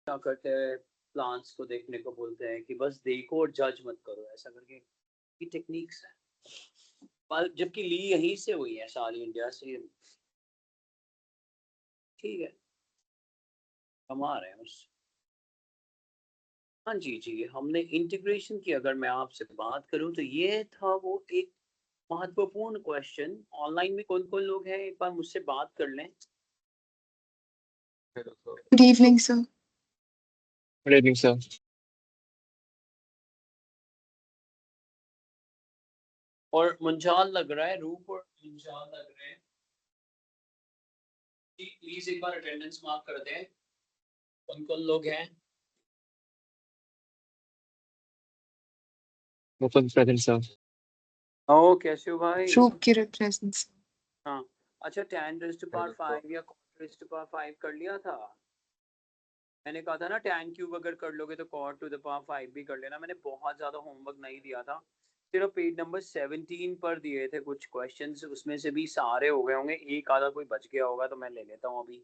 क्या करते हैं, प्लांट्स को देखने को बोलते हैं कि बस देखो और जज मत करो, ऐसा करके ये टेक्निक्स है। पर जबकि ली यहीं से हुई है, सारी इंडिया से। ठीक है, कमा रहे हैं उससे। हाँ जी, जी, हमने इंटीग्रेशन की अगर मैं आपसे बात करूँ तो ये था वो एक महत्वपूर्ण क्वेश्चन। ऑनलाइन में कौन-कौन लोग हैं, एक बार मुझसे बात कर लें। Good evening, sir. Good evening, sir. और मुंजाल लग रहा है, रूप और मुंजाल लग रहे हैं। जी, प्लीज़ एक बार अटेंडेंस मार्क कर दें। कौन-कौन लोग हैं? Open present, sir. ओ, कैसे हो भाई? True accurate presence. हाँ, अच्छा 10 रेज़ टू पावर 5 या cot रेज़ टू पावर 5 कर लिया था? मैंने कहा था ना tan क्यूब अगर कर लोगे तो cot टू द पावर 5 भी कर लेना। मैंने बहुत ज़्यादा होमवर्क नहीं दिया था। सिर्फ पेज नंबर 17 पर दिए थे कुछ क्वेश्चंस, उसमें से भी सारे हो गए होंगे, एक आधा कोई बच गया होगा तो मैं ले लेता हूँ अभी।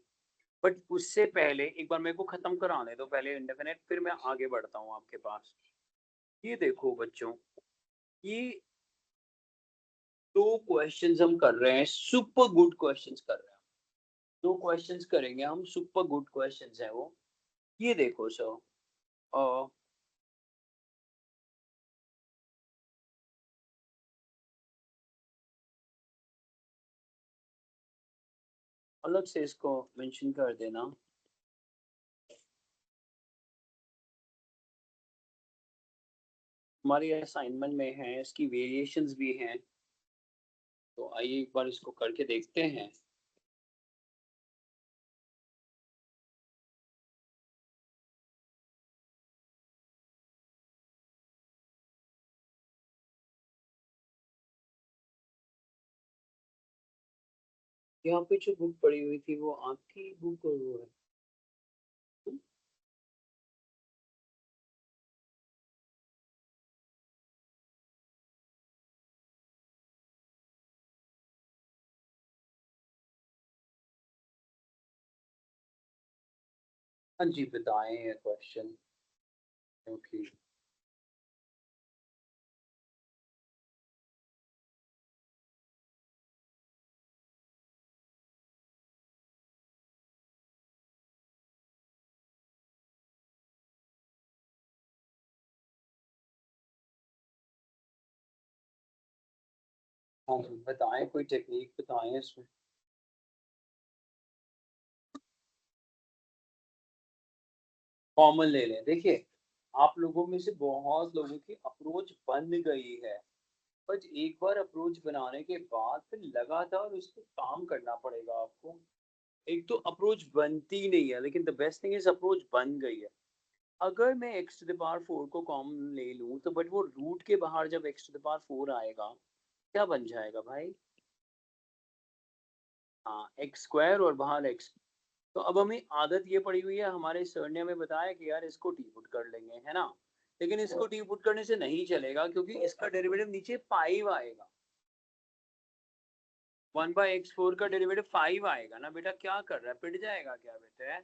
बट उससे पहले एक बार मेरे को खत्म कराने दो पहले इंडेफिनिट, फिर मैं आगे बढ़ता हूँ आपके पास। ये देखो बच्चों, ये 2 क्वेश्चंस हम कर रहे हैं, सुपर गुड क्वेश्चंस कर रहे हैं। 2 क्वेश्चंस करेंगे हम, सुपर गुड क्वेश्चंस हैं वो। ये देखो सर, अ, अलग से इसको मेंशन कर देना। हमारी असाइनमेंट में है, इसकी वेरिएशंस भी हैं। तो आइए एक बार इसको करके देखते हैं। यहाँ पे जो बुक पड़ी हुई थी वो आपकी बुक और वो है? हाँ जी, बताएं क्वेश्चन। ओके, हाँ जी, बताएं कोई टेक्निक बताएं इसमें। कॉमन ले लें। देखिए, आप लोगों में से बहुत लोगों की अप्रोच बन गई है, बट एक बार अप्रोच बनाने के बाद फिर लगातार उस पे काम करना पड़ेगा आपको। एक तो अप्रोच बनती नहीं है, लेकिन the best thing is approach बन गई है। अगर मैं x टू द पावर 4 को कॉमन ले लूँ तो बट वो रूट के बाहर जब x टू द पावर 4 आएगा, क्या बन जाएगा भाई? हाँ, x स्क्वायर और बाहर x। तो अब हमें आदत ये पड़ी हुई है, हमारे सर ने हमें बताया कि यार इसको टी पुट कर लेंगे, है ना? लेकिन इसको टी पुट करने से नहीं चलेगा, क्योंकि इसका डेरिवेटिव नीचे 5 आएगा। 1/x4 का डेरिवेटिव 5 आएगा ना बेटा, क्या कर रहा है, पिट जाएगा क्या बेटा?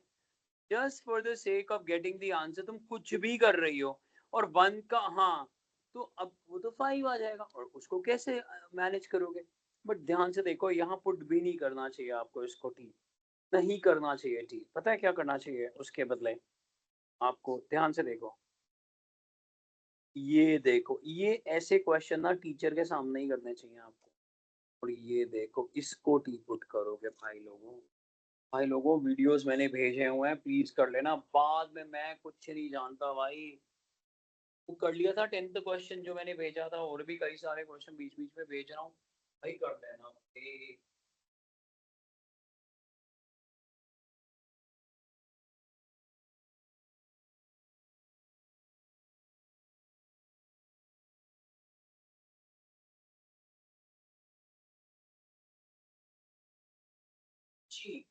Just for the sake of getting the answer तुम कुछ भी कर रही हो। और 1 का, हाँ, तो अब वो तो 5 आ जाएगा और उसको कैसे मैनेज करोगे? बट ध्यान से देखो, यहाँ पुट भी नहीं करना चाहिए आपको, इसको टी नहीं करना चाहिए। टी पता है क्या करना चाहिए उसके बदले आपको? ध्यान से देखो, ये देखो, ये ऐसे क्वेश्चन ना टीचर के सामने ही करने चाहिए आपको। और ये देखो, इसको टी पुट करोगे भाई लोगों। भाई लोगों, वीडियोस मैंने भेजे हुए हैं, प्लीज कर लेना। बाद में मैं कुछ नहीं जानता भाई। वो कर लिया था 10th क्वेश्चन जो मैंने भेजा था, और भी कई सारे क्वेश्चन बीच बीच में भेज रहा हूँ, भाई कर लेना भाई। जी,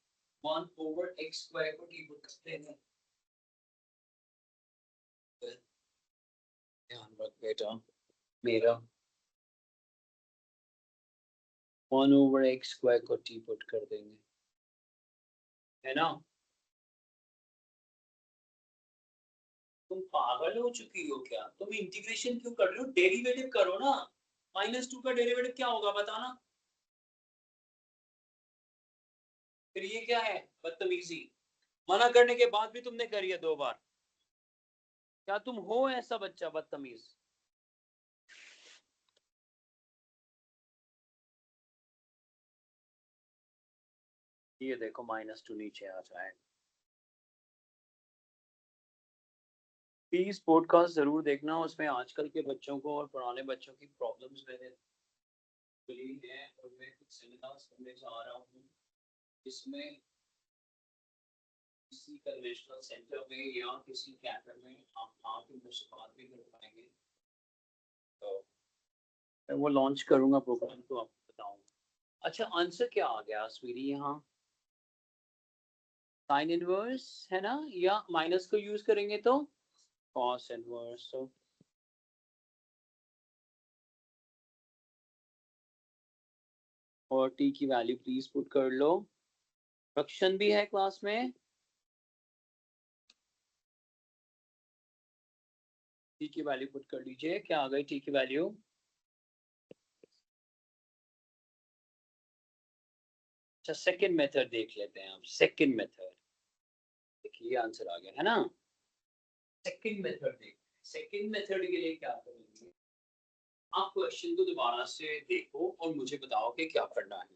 1/x² को टी पुट करते हैं। ध्यान रख बेटा मेरा, 1/x² को टी पुट कर देंगे, है ना? तुम पागल हो चुकी हो क्या? तुम इंटीग्रेशन क्यों कर रहे हो? डेरिवेटिव करो ना। -2 का डेरिवेटिव क्या होगा बताना। फिर ये क्या है? बदतमीजी। मना करने के बाद भी तुमने करी है 2 बार। क्या तुम हो ऐसा बच्चा बदतमीज? ये देखो -2 नीचे आ जाए। प्लीज पॉडकास्ट जरूर देखना, उसमें आजकल के बच्चों को और पुराने बच्चों की प्रॉब्लम्स मैंने खुली हैं और मैं कुछ सेमिनार्स करने जा रहा हूँ जिसमें किसी कन्वेंशनल सेंटर में या किसी कैफे में आप आके मुझसे बात भी कर पाएंगे। तो मैं वो लॉन्च करूंगा प्रोग्राम तो आपको बताऊंगा। अच्छा आंसर क्या आ गया स्वीटी यहाँ? साइन इनवर्स है ना, या माइनस को यूज करेंगे तो कॉस इनवर्स। तो और टी की वैल्यू प्लीज पुट कर लो। रक्षण भी है क्लास में। टी की वैल्यू पुट कर लीजिए। क्या आ गई टी की वैल्यू? अच्छा सेकंड मेथड देख लेते हैं। अब सेकंड मेथड देखिए आंसर आ गया है ना। सेकंड मेथड देख। सेकंड मेथड के लिए क्या करेंगे? आप क्वेश्चन को दोबारा से देखो और मुझे बताओ कि क्या करना है।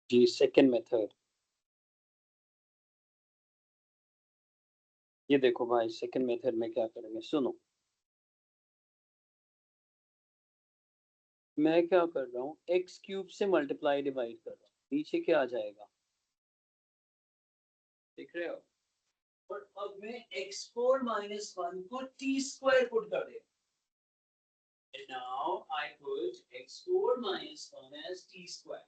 जी सेकंड मेथड। ये देखो भाई सेकंड मेथड में क्या करेंगे सुनो। मैं क्या कर रहा हूँ, एक्स क्यूब से मल्टीप्लाई डिवाइड कर रहा हूँ, नीचे क्या आ जाएगा देख रहे हो? और अब मैं x4 -1 को t स्क्वायर पुट कर दे। And now I put x4 -1 as t square.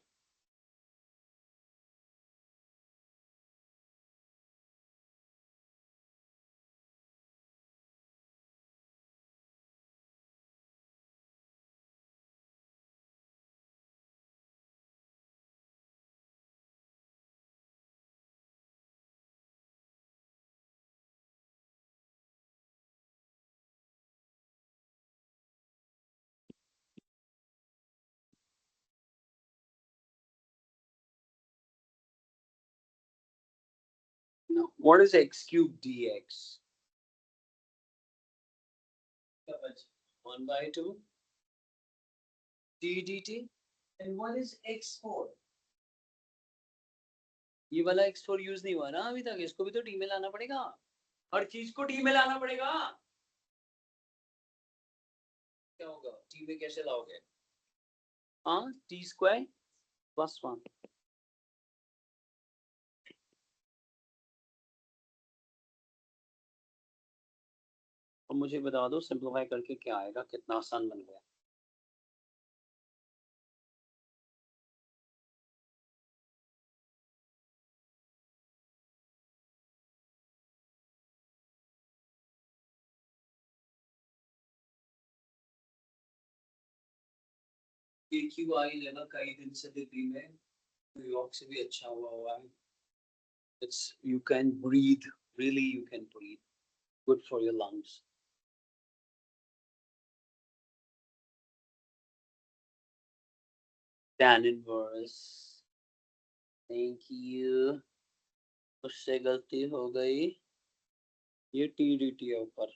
Now, what is x cube dx? 1 by 2 d dt. And what is x4? ये वाला x4 यूज नहीं हुआ ना अभी तक, इसको भी तो टी में लाना पड़ेगा। हर चीज को टी में लाना पड़ेगा। क्या होगा टी में कैसे लाओगे? हाँ टी स्क्वायर +1। और मुझे बता दो सिंप्लीफाई करके क्या आएगा, कितना आसान बन गया। AQI लेना कई दिन से दिल्ली में, न्यूयॉर्क से भी अच्छा हुआ है। It's you can breathe, really you can breathe, good for your lungs. Tan inverse, thank you, उससे गलती हो गई। ये टी डी टी है ऊपर,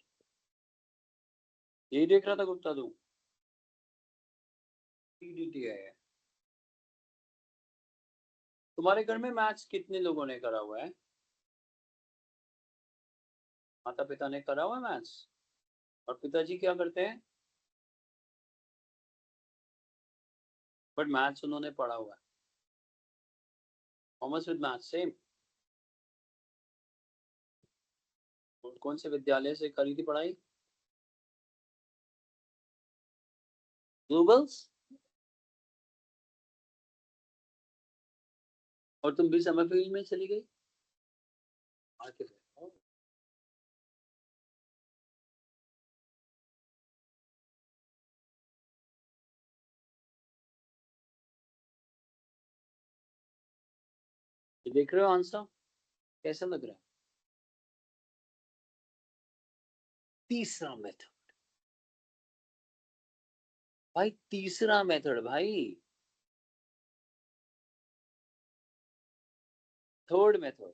यही देख रहा था गुप्ता तू? टी डी टी है। तुम्हारे घर में मैथ्स कितने लोगों ने करा हुआ है? माता पिता ने करा हुआ है मैथ्स? और पिताजी क्या करते हैं? बट मैथ्स उन्होंने पढ़ा हुआ है। Commerce with maths same. कौन से विद्यालय से करी थी पढ़ाई? गूगल्स। और तुम भी समर फील्ड में चली गई आके फिर। ये देख रहे हो आंसर कैसा लग रहा है? तीसरा मेथड भाई, तीसरा मेथड भाई, थर्ड मेथड।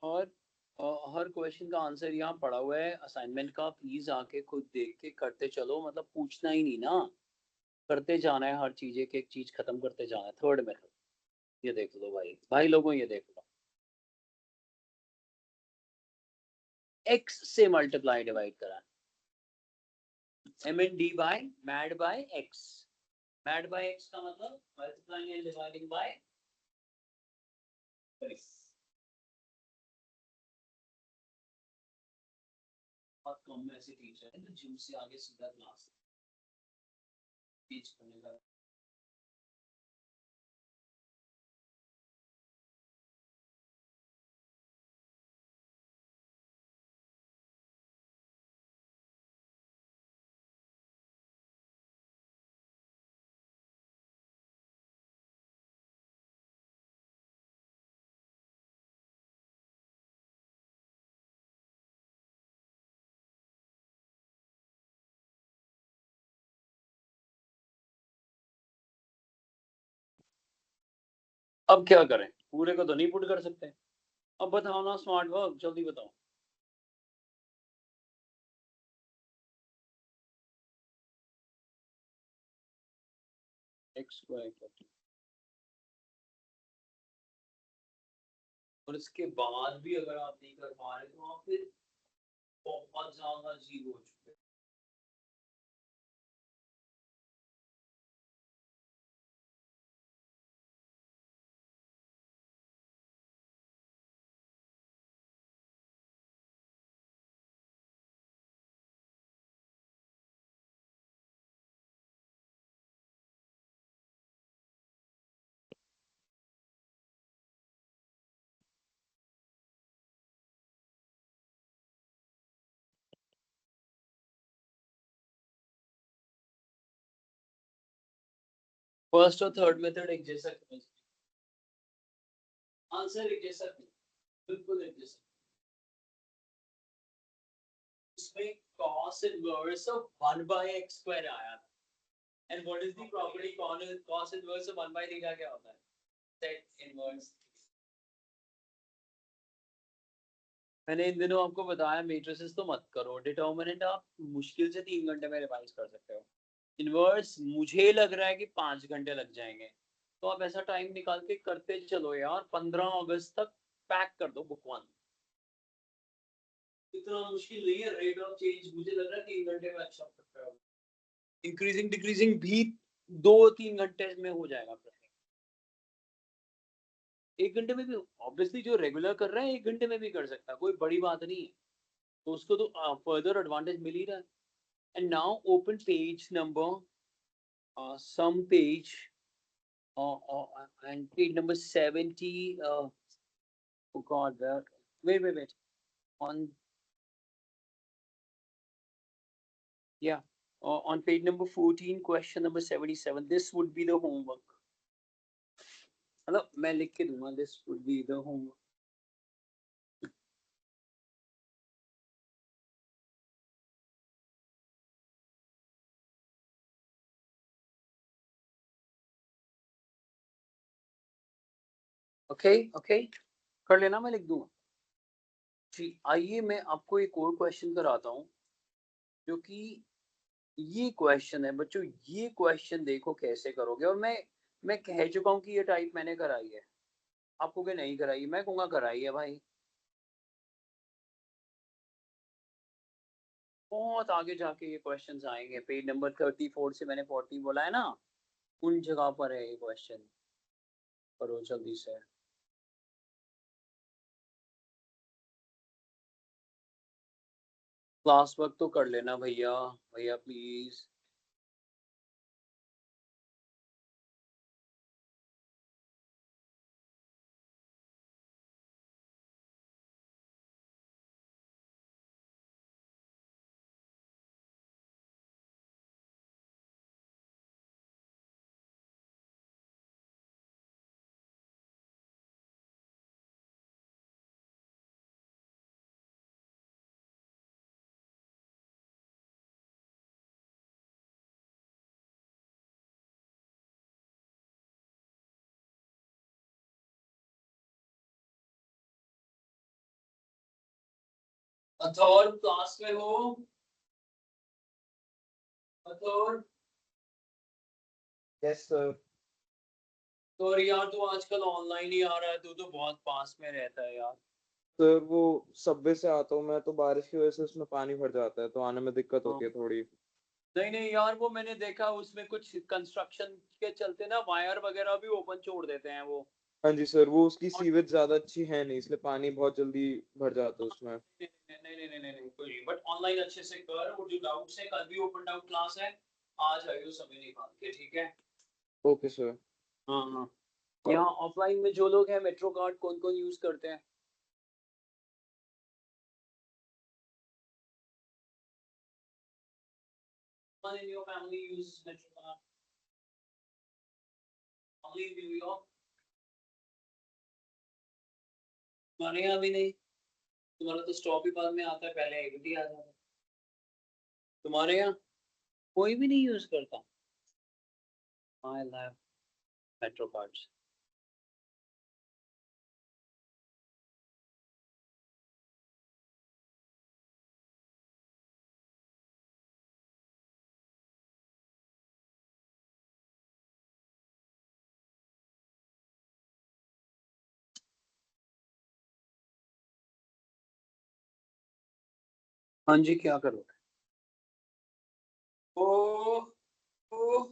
और हर क्वेश्चन का आंसर यहाँ पड़ा हुआ है असाइनमेंट का, प्लीज आके खुद देख के करते चलो, मतलब पूछना ही नहीं ना, करते जाना है, हर चीज एक एक चीज खत्म करते जाना है। थर्ड मेथड ये देख लो भाई, भाई लोगों ये देख लो, x से मल्टीप्लाई डिवाइड करा, mnd by mad by x, mad by x का मतलब multiplying and dividing by x। बहुत कम में ऐसे टीचर है तो जिम से आगे सीधा क्लास टीच करने का। अब क्या करें, पूरे को तो नहीं पुट कर सकते। अब बताओ ना स्मार्ट वर्क, जल्दी बताओ। x स्क्वायर इक्वल, और इसके बाद भी अगर आप नहीं कर पा रहे तो आप फिर बहुत ज्यादा जीरो हो चुके हैं। फर्स्ट और थर्ड मेथड एक जैसा है, आंसर एक जैसा है, बिल्कुल एक जैसा। इसमें cos inverse of 1 by x square आया था, and what is the property cos inverse of 1 by theta क्या होता है? sec inverse. मैंने इन दिनों आपको बताया मेट्रिसेस तो मत करो, डिटर्मिनेंट आप मुश्किल से 3 घंटे में रिवाइज कर सकते हो, इनवर्स मुझे लग रहा है कि 5 घंटे लग जाएंगे। तो आप ऐसा टाइम निकाल के करते चलो यार, 15 अगस्त तक पैक कर दो बुक वन। इतना मुश्किल नहीं है, रेट ऑफ चेंज मुझे लग रहा है 3 घंटे में अच्छा सकता है, इंक्रीजिंग डिक्रीजिंग भी 2-3 घंटे में हो जाएगा। 1 घंटे में भी ऑब्वियसली जो रेगुलर कर रहा है 1 घंटे में भी कर सकता है, कोई बड़ी बात नहीं है, तो उसको तो फर्दर एडवांटेज मिल ही रहा है। And now open page number some page and page number 70, oh god, wait on, yeah, on page number 14 question number 77, this would be the homework, मतलब मैं लिख के दूंगा, this would be the homework। Okay okay, कर लेना, मैं लिख दूंगा जी। आइए मैं आपको एक और क्वेश्चन कराता हूँ, जो कि ये क्वेश्चन है बच्चों, ये क्वेश्चन देखो कैसे करोगे। और मैं कह चुका हूँ कि ये टाइप मैंने कराई है, आपको क्या नहीं कराई, मैं कहूँगा कराई है भाई। बहुत आगे जाके ये क्वेश्चंस आएंगे, पेज नंबर 34 से मैंने 40 बोला है ना, उन जगह पर है ये क्वेश्चन, करो जल्दी से। क्लास वर्क तो कर लेना भैया, भैया प्लीज। अथौर क्लास में हो? अथौर? Yes sir. तो यार तू आजकल ऑनलाइन ही आ रहा है, तू तो बहुत पास में रहता है यार। सर वो सबवे से आता हूँ मैं, तो बारिश की वजह से उसमें पानी भर जाता है, तो आने में दिक्कत होती है थोड़ी। नहीं नहीं यार, वो मैंने देखा उसमें कुछ कंस्ट्रक्शन के चलते ना वायर वगैरह भी ओपन छोड़ देते हैं वो। हाँ जी सर, वो उसकी सीवेज ज्यादा अच्छी है नहीं, इसलिए पानी बहुत जल्दी भर जाता है उसमें। नहीं नहीं नहीं नहीं नहीं नहीं, कोई नहीं, बट ऑनलाइन अच्छे से कर। वो जो डाउट्स है, कल भी ओपन डाउट क्लास है, आज आइयो समय निकाल के, ठीक है? Okay sir. हाँ हाँ। यहाँ ऑफलाइन में जो लोग हैं, मेट्रो कार्ड कौन कौन यूज करते हैं? One in your family uses metro card? Only in New York? हमारे यहाँ भी नहीं। तुम्हारा तो स्टॉप ही बाद में आता है, पहले एबीटी आ जाता है। तुम्हारे यहाँ कोई भी नहीं यूज करता? I love metro cards. हाँ जी, क्या करोगे? ओ ओ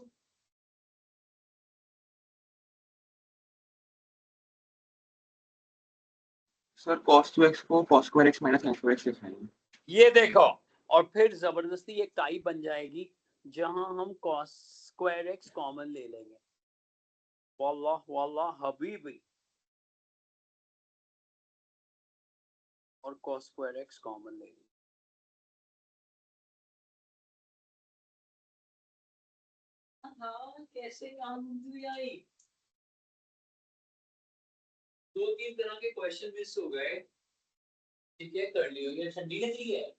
सर cos 2x को cos square x minus sin square x लिखना है। ये देखो, और फिर जबरदस्ती एक टाई बन जाएगी जहां हम cos स्क्वायर एक्स कॉमन ले लेंगे। वल्लाह वल्लाह हबीबी। और cos स्क्वायर एक्स कॉमन ले लेंगे। हाँ, कैसे काम आई? दो तीन तरह के क्वेश्चन मिस हो गए। ठीक है, कर लियो। ये ठंडी लग रही है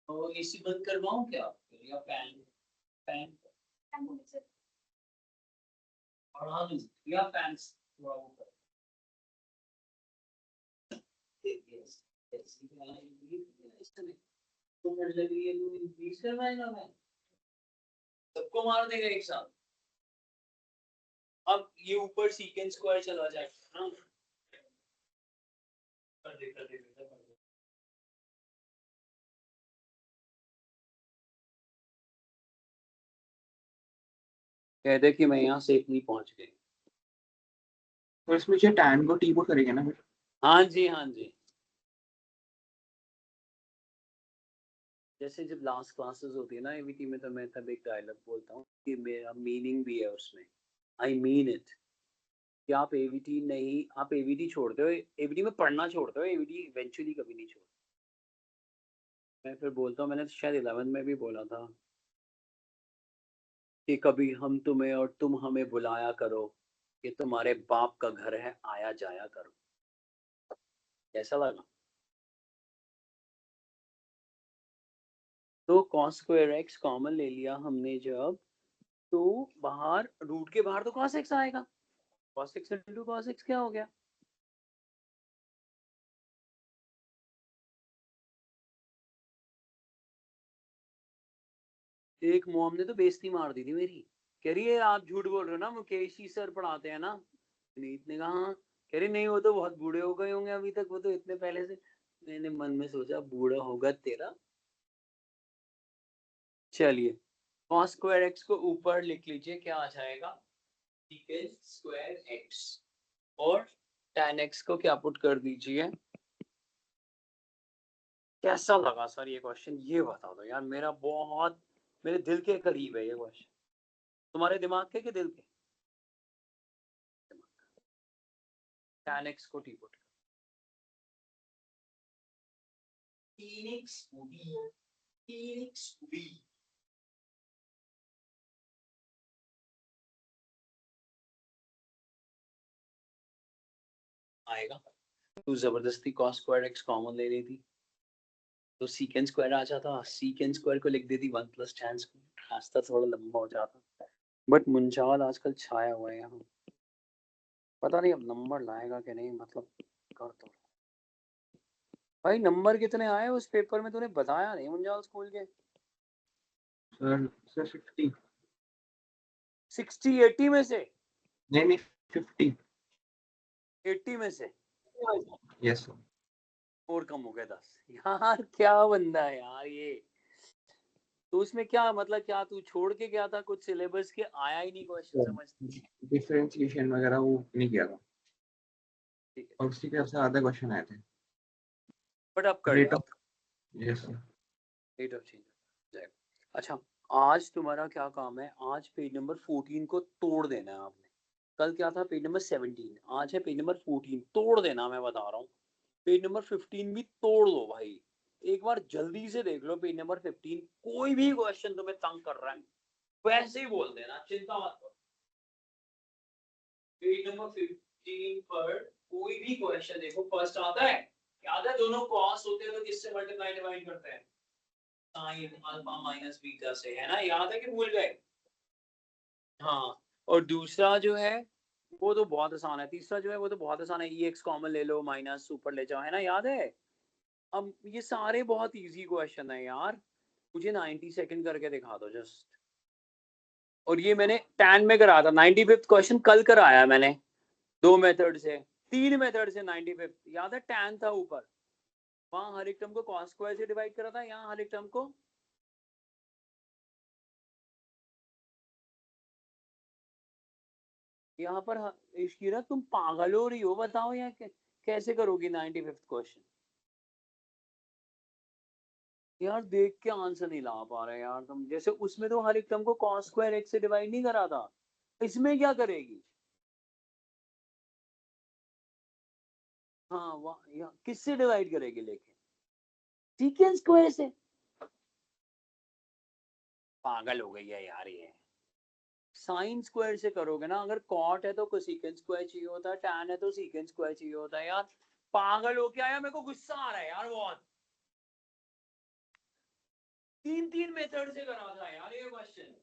तो एसी बंद करवाऊं क्या, या फैन? फैन बढ़ा दूं या फैन थोड़ा वो कर? तो मुझे लग रही है तू इंक्रीज करवाएगा, मैं सबको मार देगा एक साथ। अब ये ऊपर सीकेंड स्क्वायर चला जाएगा ना। कर दे कर दे कर दे। कह दे कि मैं यहाँ सेफली पहुंच गई। तो इसमें जो tan को t को करेंगे ना फिर। हाँ जी हाँ जी। जैसे जब लास्ट क्लासेस होती है ना एवीटी में, तो मैं तब एक डायलॉग बोलता हूँ कि मेरा मीनिंग भी है उसमें। I mean it. कि आप एवीटी नहीं, आप एवीटी छोड़ते हो, एवीटी में पढ़ना छोड़ते हो, एवीटी इवेंचुअली कभी नहीं छोड़ते। मैं फिर बोलता हूँ, मैंने शायद 11 में भी बोला था कि कभी हम तुम्हें और तुम हमें बुलाया करो, ये तुम्हारे बाप का घर है, आया जाया करो। कैसा लगा? तो cos स्क्वायर एक्स कॉमन ले लिया हमने जब, तो बाहर रूट के बाहर तो cos x आएगा। cos x into cos x क्या हो गया? एक मोम ने तो बेइज्जती मार दी थी मेरी। कह रही है आप झूठ बोल रहे हो ना, मुकेश ही सर पढ़ाते हैं ना। नीत ने कहा हाँ। कह रही नहीं, वो तो बहुत बूढ़े हो गए होंगे अभी तक, वो तो इतने पहले से। मैंने मन में सोचा बूढ़ा होगा तेरा। चलिए, cos स्क्वायर x को ऊपर लिख लीजिए, क्या आ जाएगा? secant square x। और tan x को क्या पुट कर दीजिए? कैसा लगा सर ये क्वेश्चन, ये बता दो यार, मेरा बहुत मेरे दिल के करीब है ये क्वेश्चन। तुम्हारे दिमाग के कि दिल के? tan x को t पुट आएगा। तू जबरदस्ती cos स्क्वायर x कॉमन ले रही थी तो secant स्क्वायर आ जाता, secant स्क्वायर को लिख देती 1 + tan स्क्वायर, रास्ता थोड़ा लंबा हो जाता। बट मुंजाल आजकल छाया हुआ है यहाँ, पता नहीं अब नंबर लाएगा कि नहीं, मतलब कर तो भाई। नंबर कितने आए उस पेपर में, तूने बताया नहीं मुंजाल स्कूल के? सर 50 60 80 में से? नहीं 50 80 में से यस सर। और कम हो गए 10। यार क्या बंदा है यार ये। तो उसमें क्या मतलब, क्या तू छोड़ के गया था कुछ सिलेबस के, आया ही नहीं क्वेश्चन समझ? डिफरेंशिएशन वगैरह वो नहीं किया था ठीक है, और उसी के सबसे आधे क्वेश्चन आए थे। बट अब कर रेट लिया, of yes sir. Rate of change जाएगा। अच्छा, आज तुम्हारा क्या काम है? आज पेज नंबर 14 को तोड़ देना है आपने। कल क्या था? पेज नंबर 17, आज है पेज नंबर 14। तोड़ देना, मैं बता रहा हूँ। पेज नंबर 15 भी तोड़ दो भाई। एक बार जल्दी से देख लो पेज नंबर 15। कोई भी क्वेश्चन तुम्हें तंग कर रहा है वैसे ही बोल देना, चिंता मत करो। पेज नंबर 15 पर कोई भी क्वेश्चन देखो, फर्स्ट आता है, याद है दोनों कॉस होते हैं तो किससे मल्टीप्लाई डिवाइड करते हैं? साइन अल्फा माइनस बीटा से, है ना? याद है कि भूल गए? हाँ। और दूसरा जो है वो तो बहुत आसान है, तीसरा जो है वो तो बहुत आसान है, ई एक्स कॉमन ले लो, माइनस ऊपर ले जाओ, है ना? याद है? अब ये सारे बहुत इजी क्वेश्चन है यार, मुझे 90 सेकंड करके दिखा दो जस्ट। और ये मैंने टैन में कराया था, 95th क्वेश्चन कल कराया मैंने, 2 मेथड से, 3 मेथड से 95th। याद है टैन था ऊपर, वहां हर एक टर्म को cos स्क्वायर से डिवाइड करा था, यहाँ हर एक टर्म को यहाँ पर इश्कीरा तुम पागल हो रही हो, बताओ यहाँ कैसे करोगी 95th क्वेश्चन? यार देख के आंसर नहीं ला पा रहे यार तुम, जैसे उसमें तो हर एक टर्म को cos स्क्वायर x से डिवाइड नहीं करा था, इसमें क्या करेगी? हाँ वहाँ किससे डिवाइड करेगी लेकिन? सीकेंट स्क्वायर से। पागल हो गई है यार ये। साइन स्क्वायर से करोगे ना, अगर कॉट है तो कोसेकेंट स्क्वायर चाहिए होता है, टैन है तो सीकेंट स्क्वायर चाहिए होता है यार। पागल हो क्या यार, मेरे को गुस्सा आ रहा है यार बहुत। 3 मेथड से करा था यार ये क्वेश्चन।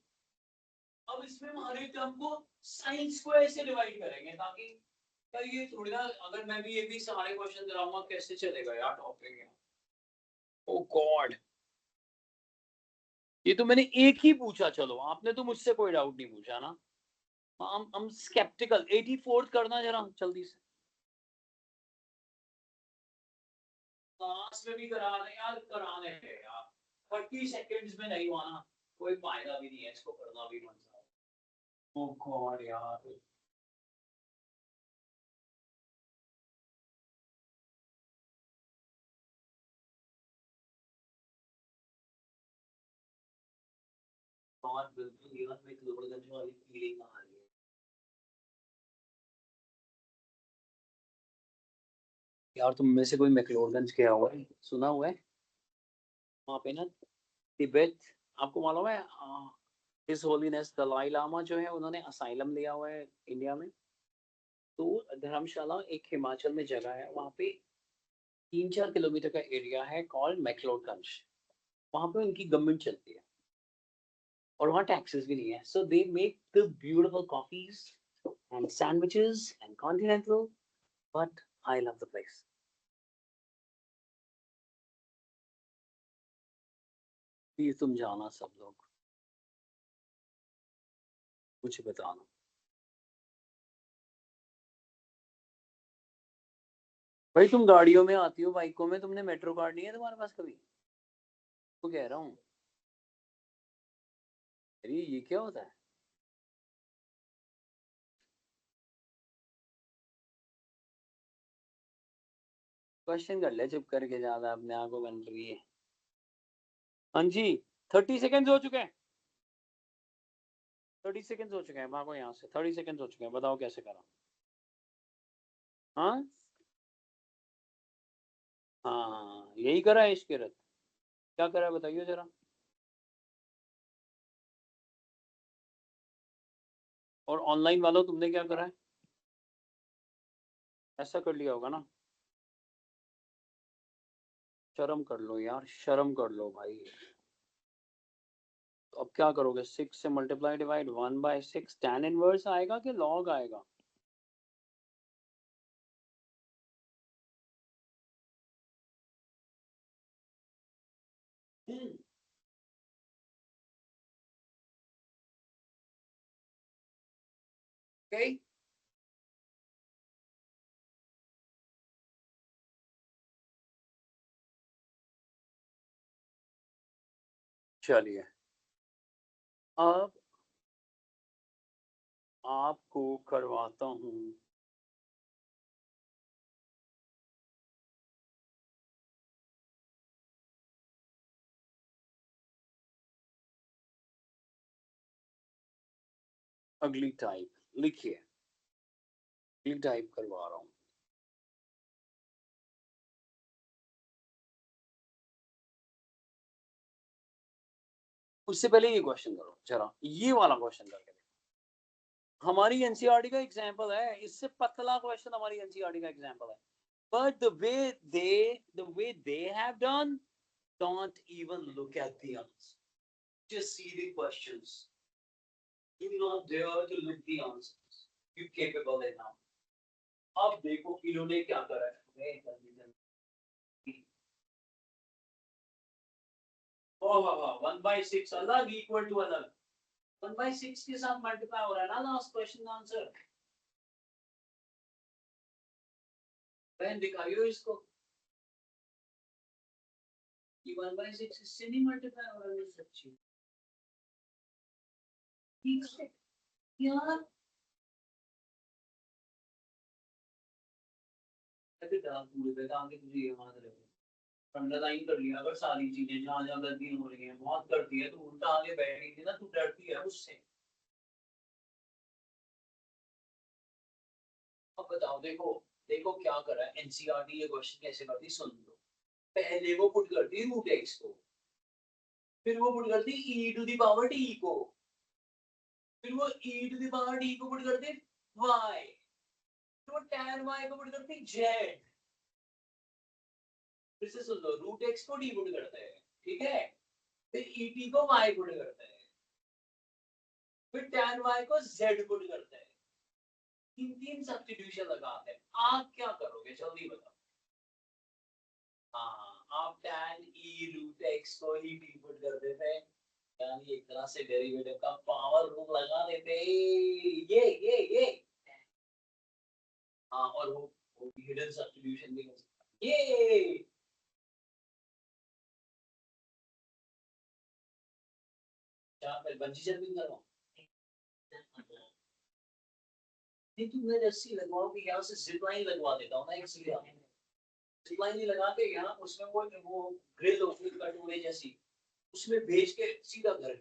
अब इसमें हम हर एक टर्म को साइन स्क्वायर से डिवाइड करेंगे, ताकि यार ये थोड़ी ना, अगर मैं भी ये भी सारे क्वेश्चन कराऊंगा कैसे चलेगा यार टॉपिक है। ओ गॉड, ये तो मैंने एक ही पूछा, चलो आपने तो मुझसे कोई डाउट नहीं पूछा ना। हम स्केप्टिकल। 84th करना जरा जल्दी से, क्लास में भी करा रहे यार, कराने हैं यार। 30 सेकंड्स में नहीं हुआ ना, कोई फायदा भी नहीं है इसको करना भी मन सा। ओ गॉड यार, और बिल्कुल यार मैं क्लोरोगंज वाली फीलिंग आ रही है यार। तुम में से कोई मैक्लोडगंज गया हुआ है, सुना हुआ है? वहाँ पे ना तिब्बत, आपको मालूम है हिज होलीनेस दलाई लामा जो है उन्होंने असाइलम लिया हुआ है इंडिया में। तो धर्मशाला एक हिमाचल में जगह है, वहाँ पे 3-4 किलोमीटर का एरिया है कॉल्ड मैक्लोडगंज। वहाँ पे उनकी गवर्नमेंट चलती है और वहाँ टैक्सेस भी नहीं है, so they make the beautiful coffees and sandwiches and continental, but I love the place. Please तुम जाना सब लोग, मुझे बताना। भाई तुम गाड़ियों में आती हो, बाइकों में, तुमने मेट्रो कार्ड नहीं है तुम्हारे पास कभी? तो कह रहा हूँ, अरे ये क्या होता है? क्वेश्चन कर ले चुप करके, ज्यादा अपने आप को बन रही है। हाँ जी 30 सेकेंड हो चुके हैं, 30 सेकेंड हो चुके हैं, भागो यहाँ से। 30 सेकेंड हो चुके हैं, बताओ कैसे करा। हाँ हाँ यही करा है इश्किरत, क्या करा है बताइए जरा। और ऑनलाइन वालों तुमने क्या करा है, ऐसा कर लिया होगा ना। शर्म कर लो यार, शर्म कर लो भाई। तो अब क्या करोगे, 6 से मल्टीप्लाई डिवाइड 1/6 tan इनवर्स आएगा कि लॉग आएगा। Okay? चलिए अब आपको करवाता हूँ अगली टाइप। लिखिए, अगली टाइप करवा रहा हूँ। उससे पहले ये क्वेश्चन करो जरा, ये वाला क्वेश्चन करके देखो। हमारी एनसीईआरटी का एग्जांपल है, इससे पतला क्वेश्चन हमारी एनसीईआरटी का एग्जांपल है। But the way they have done, don't even look at the answer. Just see the questions. Do not dare to look the answers. You capable enough. अब देखो इन्होंने क्या करा है। ओह 1/6 अलग इक्वल टू अलग, 1/6 के साथ मल्टीप्लाई हो रहा है ना लास्ट क्वेश्चन का आंसर। बहन दिखाइयो इसको कि 1/6 इससे नहीं मल्टीप्लाई हो रहा है सच्ची। ठीक है यार, अभी डाल पूरे पे ताकि तुझे ये याद रहे। अंडरलाइन कर लिया अगर सारी चीजें जहाँ जहाँ गलती हो रही है, बहुत करती है तो उल्टा आगे बैठी थी ना, तू डरती है उससे। अब बताओ, देखो देखो क्या करा है एनसीईआरटी, ये क्वेश्चन कैसे करती सुन लो। पहले वो पुट करती रूट एक्स को, फिर वो पुट करती ई टू द पावर टी को, फिर वो ई टू द पावर टी को पुट करती वाई, फिर वो tan वाई को पुट करती जेड। फिर से सुन लो, रूट एक्स को डी पुट करते हैं, ठीक है, फिर ई टी को वाई पुट करते हैं, फिर tan वाई को जेड पुट करते हैं। तीन तीन सब्स्टिट्यूशन लगाते हैं। आप क्या करोगे जल्दी बताओ। हाँ आप tan e रूट x को ही टी पुट कर देते हैं, यानी एक तरह से डेरिवेटिव का पावर रूल लगा देते हैं। ये हाँ, और वो हिडन सब्स्टिट्यूशन भी कर सकते हैं। ये क्या फिर बंजी जंपिंग करवाओ। नहीं तुम मैं रस्सी लगवाओ कि यहाँ से जिप लाइन लगवा देता हूँ ना, एक सीधा जिप लाइन नहीं लगा के यहाँ उसमें वो ग्रिल होती है कटोरे जैसी, उसमें भेज के सीधा घर।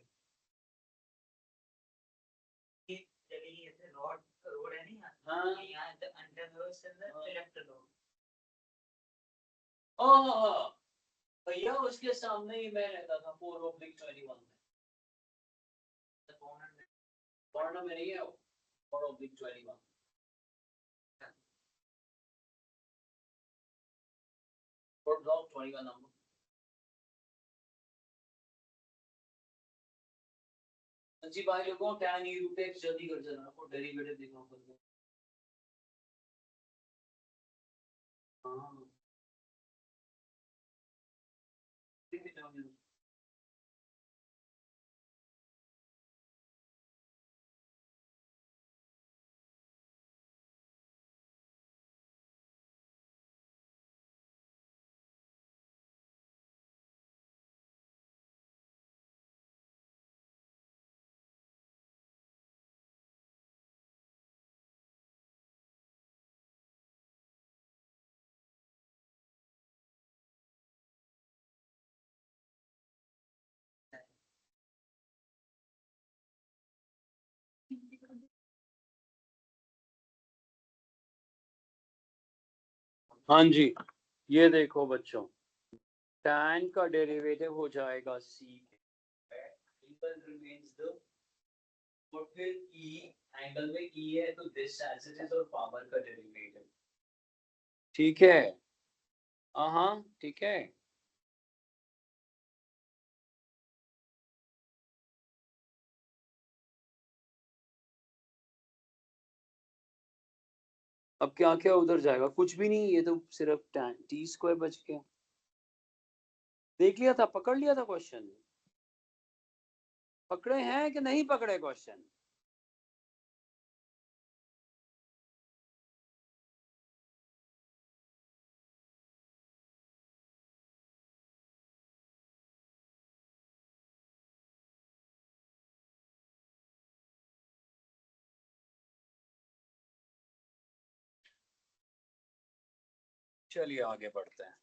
रोड रोड है नहीं, हाँ यहाँ अंडर से लेफ्ट लो। ओह भैया उसके सामने ही मैं रहता था 4/21 में। कॉर्नर में नहीं है वो, 4/21 और ब्लॉक 20 का नंबर। जी भाई लोगों tan e रूट x जल्दी कर देना, आपको डेरिवेटिव दिखाऊं करके। हाँ ठीक है। हाँ जी, ये देखो बच्चों, tan का डेरिवेटिव हो जाएगा c और फिर e, एंगल में e है तो दिस एज इट इज और पावर का डेरिवेटिव, ठीक है। हाँ ठीक है। अब क्या क्या उधर जाएगा, कुछ भी नहीं, ये तो सिर्फ tan t स्क्वायर बच गया। देख लिया था, पकड़ लिया था क्वेश्चन, पकड़े हैं कि नहीं पकड़े क्वेश्चन? चलिए आगे बढ़ते हैं।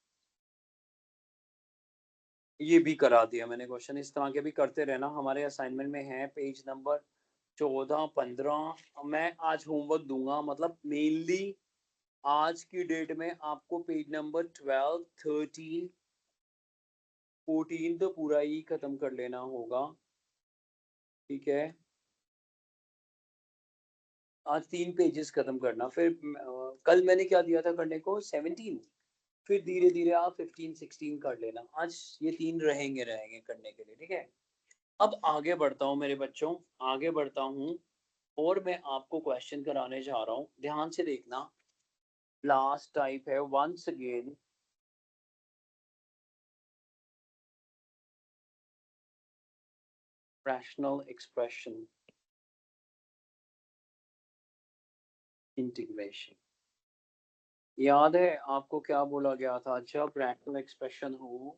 ये भी करा दिया मैंने क्वेश्चन, इस तरह के भी करते रहना, हमारे असाइनमेंट में है पेज नंबर 14-15। मैं आज होमवर्क दूंगा, मतलब मेनली आज की डेट में आपको पेज नंबर 12, 13, 14 तो पूरा ही खत्म कर लेना होगा, ठीक है। आज 3 पेजेस खत्म करना, फिर कल मैंने क्या दिया था करने को, 17, फिर धीरे धीरे आप 15, 16 कर लेना। आज ये 3 रहेंगे करने के लिए, ठीक है। अब आगे बढ़ता हूँ मेरे बच्चों, आगे बढ़ता हूँ और मैं आपको क्वेश्चन कराने जा रहा हूँ, ध्यान से देखना। लास्ट टाइप है once again rational expression integration. याद है आपको क्या बोला गया था, जब रैशनल एक्सप्रेशन हो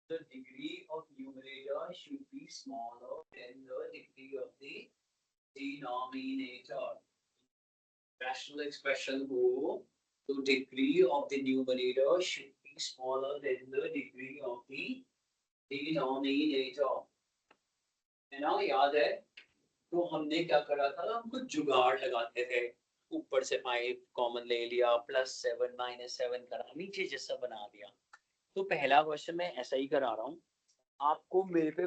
the degree of numerator should be smaller than the degree of the denominator. Rational expression हो तो degree of the numerator should be smaller than the degree of the denominator. है ना, याद है? तो हमने क्या करा था, हम कुछ जुगाड़ लगाते थे, ऊपर से 5 कॉमन ले लिया, +7 -7 करा, नीचे जैसा बना दिया। तो पहला क्वेश्चन मैं ऐसा ही करा रहा हूँ। आपको मेरे पे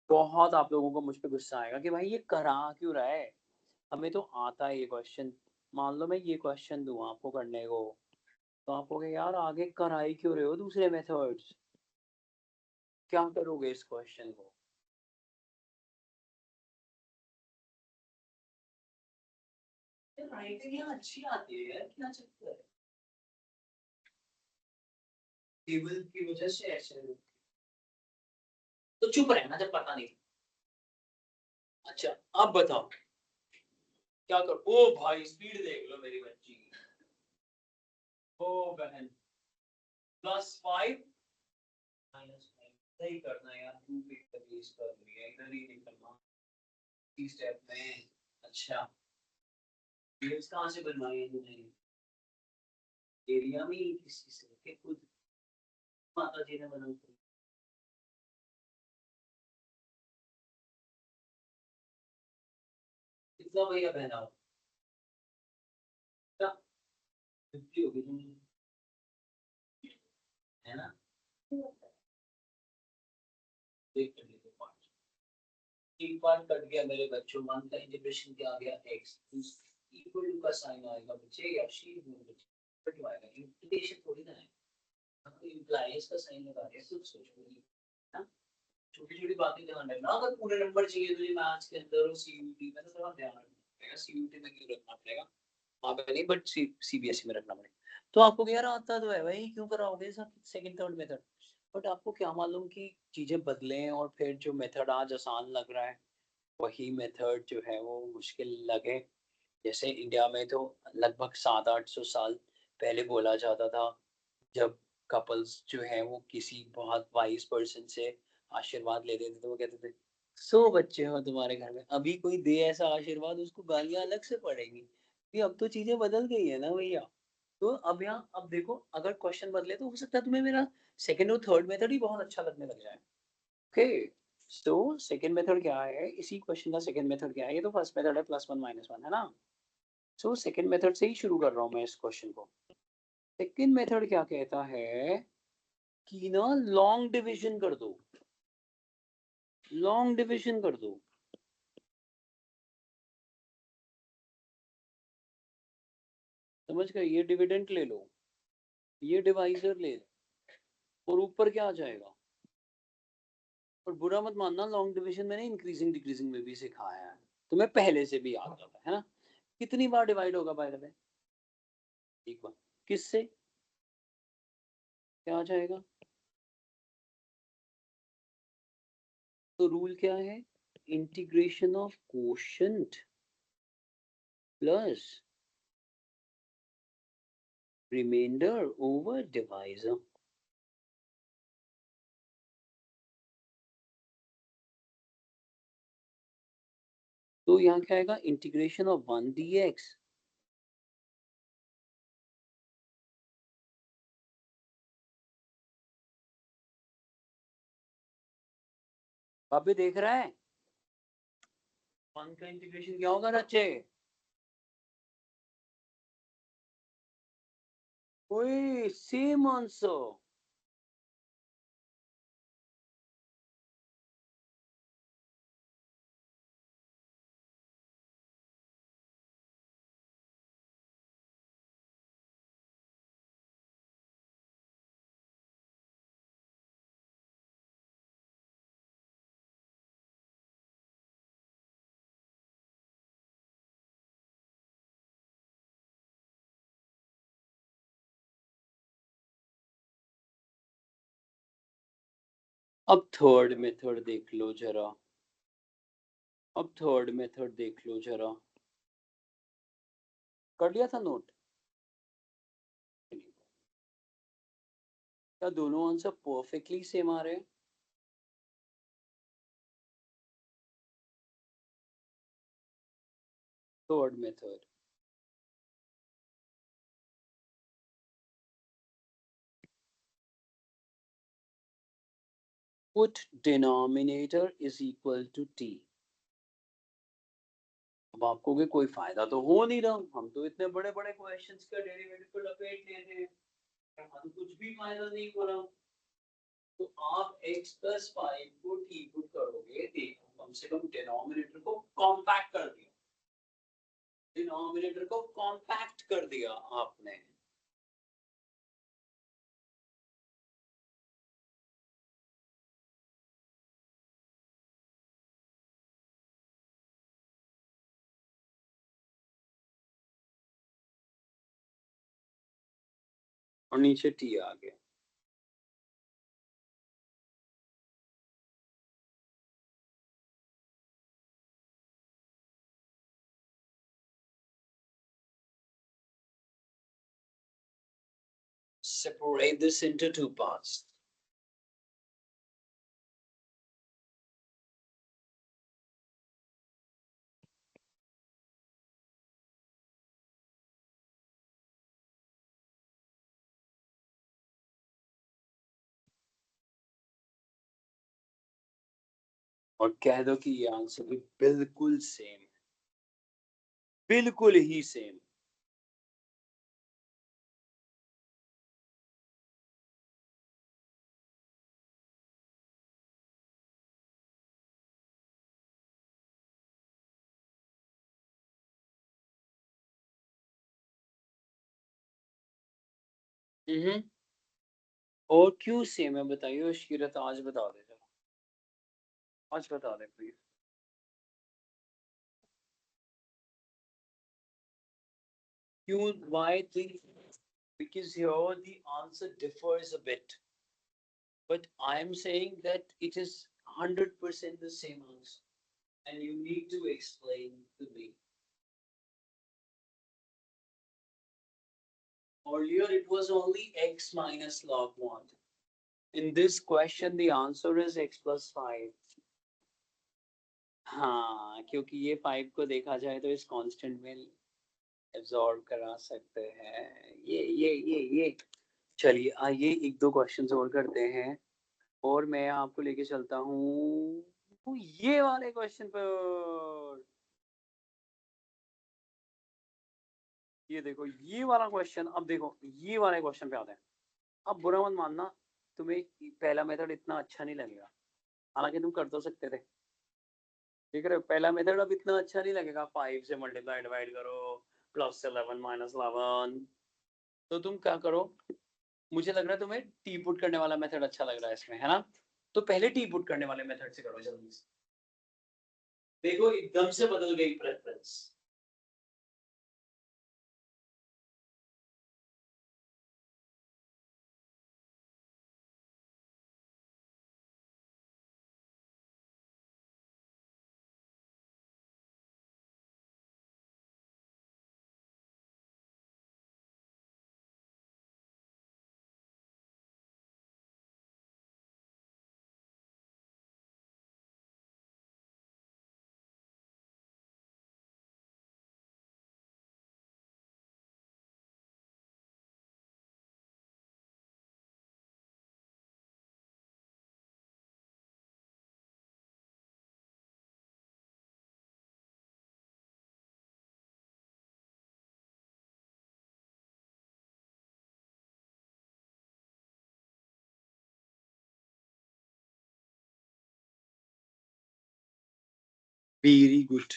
बहुत, आप लोगों को मुझ पे गुस्सा आएगा कि भाई ये करा क्यों रहा है, हमें तो आता है ये क्वेश्चन। मान लो मैं ये क्वेश्चन दूं आपको करने को, तो आप कहोगे यार आगे कराई क्यों रहे हो दूसरे मेथड्स, क्या करोगे इस क्वेश्चन को? राइटिंग यहाँ अच्छी आती है यार, क्या चक्कर है, टेबल की वजह से ऐसे हो। तो चुप रहना जब पता नहीं। अच्छा अब बताओ क्या करो। ओ भाई स्पीड देख लो मेरी बच्ची की, ओ बहन, +5 -5 सही करना यार, तू भी तकलीफ कर रही है, इधर ही निकलना इस स्टेप में। अच्छा टेल्स कहाँ से बनवाई है तूने, एरिया में ही किसी से के खुद माता जी ने बनाई थी? कितना भैया पहना हो, क्या 50 होगी तुम, है ना? देख कर लीजिए पार्ट, एक पार्ट कट गया मेरे बच्चों, वन का इंटीग्रेशन क्या आ गया, x इक्वल टू का साइन आएगा बच्चे, या शी बच्चे बट आएगा, इंटीग्रेशन थोड़ी ना है, हम तो इम्प्लाइज का साइन लगा रहे हैं, कुछ सोचो ना, छोटी छोटी बातें ध्यान रखना। अगर पूरे नंबर चाहिए तुझे मैथ्स के अंदर और सीयूटी में, तो थोड़ा ध्यान रखना पड़ेगा, सीयूटी में क्यों रखना पड़ेगा, वहाँ पे नहीं, बट सीबीएसई में रखना पड़ेगा। तो आपको यार आता तो है भाई, क्यों कराओगे सेकंड थर्ड मेथड? बट आपको क्या मालूम कि चीजें बदलें और फिर जो मेथड आज आसान लग रहा है वही मेथड जो है वो मुश्किल लगे। जैसे इंडिया में तो लगभग 700-800 साल पहले बोला जाता था, जब कपल्स जो है वो किसी बहुत वाइज पर्सन से आशीर्वाद लेते थे तो वो कहते थे 100 बच्चे हो तुम्हारे घर में, अभी कोई दे ऐसा आशीर्वाद उसको गालियां अलग से पड़ेगी। ये अब तो चीजें बदल गई है ना भैया। तो अब यहाँ अब देखो, अगर क्वेश्चन बदले तो हो सकता है तुम्हें मेरा सेकंड और थर्ड मेथड ही बहुत अच्छा लगने लग जाए। ओके, सो सेकंड मेथड क्या है, इसी क्वेश्चन का सेकंड मेथड क्या है, ये तो फर्स्ट मेथड है +1 -1, है ना। सो सेकंड मेथड से ही शुरू कर रहा हूँ मैं इस क्वेश्चन को। सेकंड मेथड क्या कहता है कि ना लॉन्ग डिवीजन कर दो, लॉन्ग डिवीजन कर दो। समझ गए? ये डिविडेंड ले लो, ये डिवाइजर ले लो, और ऊपर क्या आ जाएगा। और बुरा मत मानना, लॉन्ग डिवीजन मैंने इंक्रीजिंग डिक्रीजिंग में भी सिखाया है, तुम्हें पहले से भी याद आता है ना। कितनी बार डिवाइड होगा बाय द वे? एक बार। किससे? क्या आ जाएगा? तो रूल क्या है? Integration of quotient plus remainder over divisor. तो यहाँ क्या आएगा? इंटीग्रेशन ऑफ 1 dx अभी देख रहा है? 1 का इंटीग्रेशन क्या होगा बच्चे? ओए सेम आंसर। अब थर्ड मेथड देख लो जरा, अब थर्ड मेथड देख लो जरा। कर लिया था नोट? क्या दोनों आंसर परफेक्टली सेम आ रहे हैं? Third method, put denominator is equal to t। अब आपको भी कोई फायदा तो हो नहीं रहा, हम तो इतने बड़े बड़े क्वेश्चंस का डेरिवेटिव को लपेट लेते हैं, हम कुछ भी फायदा नहीं हो रहा। तो आप x प्लस 5 को t पुट करोगे, देखो कम से कम डिनोमिनेटर को कॉम्पैक्ट कर दिया, डिनोमिनेटर को कॉम्पैक्ट कर दिया आपने। और नीचे t आ गया। Separate this into two parts. और कह दो कि ये आंसर भी बिल्कुल सेम है, बिल्कुल ही सेम। और क्यों सेम है बताइए शिरत, आज बता दे जरा, आज बता दे प्लीज। क्यों? Why? Because here the answer differs a bit, but I am saying that it is 100% the same answer, and you need to explain to me. Earlier it was only x minus log 1. In this question the answer is x plus 5. हाँ, क्योंकि ये 5 को देखा जाए तो इस constant में absorb करा सकते हैं। ये चलिए आइए एक दो क्वेश्चंस और करते हैं, और मैं आपको लेके चलता हूँ ये वाले क्वेश्चन पर। ये देखो ये वाला क्वेश्चन, अब देखो ये वाले क्वेश्चन पे आते हैं। अब बुरा मत मानना, तुम्हें पहला मेथड इतना अच्छा नहीं लगेगा, हालांकि तुम कर तो सकते थे, ठीक है। पहला मेथड अब इतना अच्छा नहीं लगेगा, 5 से मल्टीप्लाई डिवाइड करो, +11 -11। तो तुम क्या करो, मुझे लग रहा है तुम्हें टी पुट करने वाला मेथड अच्छा लग रहा है इसमें, है ना? तो पहले टी पुट करने वाले मेथड से करो जल्दी से। देखो एकदम से बदल गई प्रेफरेंस। Very good.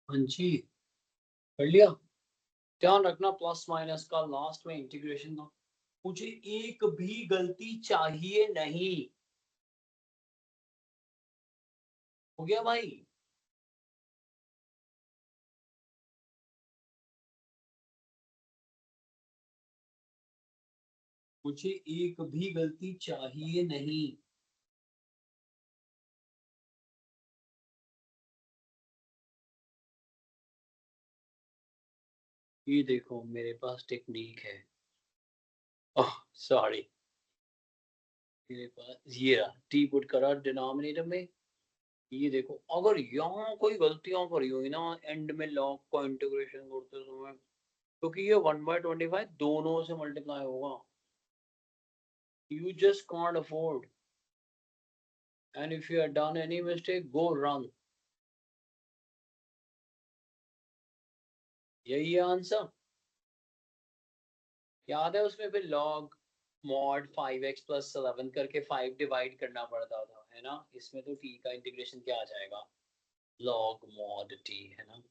हाँ जी, कर लिया। ध्यान रखना प्लस माइनस का लास्ट में इंटीग्रेशन था। मुझे एक भी गलती चाहिए नहीं। हो गया भाई? मुझे एक भी गलती चाहिए नहीं। ये देखो मेरे पास टेक्निक है। ओह सॉरी, मेरे पास ये रहा, टी पुट करा डिनोमिनेटर में। ये देखो अगर यहाँ कोई गलतियां करी हुई ना एंड में लॉग को इंटीग्रेशन करते समय, क्योंकि ये 1/25 दोनों से मल्टीप्लाई होगा, you just can't afford, and if you have done any mistake go run। यही है आंसर। याद है उसमें फिर log mod 5x + 11 करके 5 डिवाइड करना पड़ता था, है ना? इसमें तो t का इंटीग्रेशन क्या आ जाएगा, log mod t, है ना?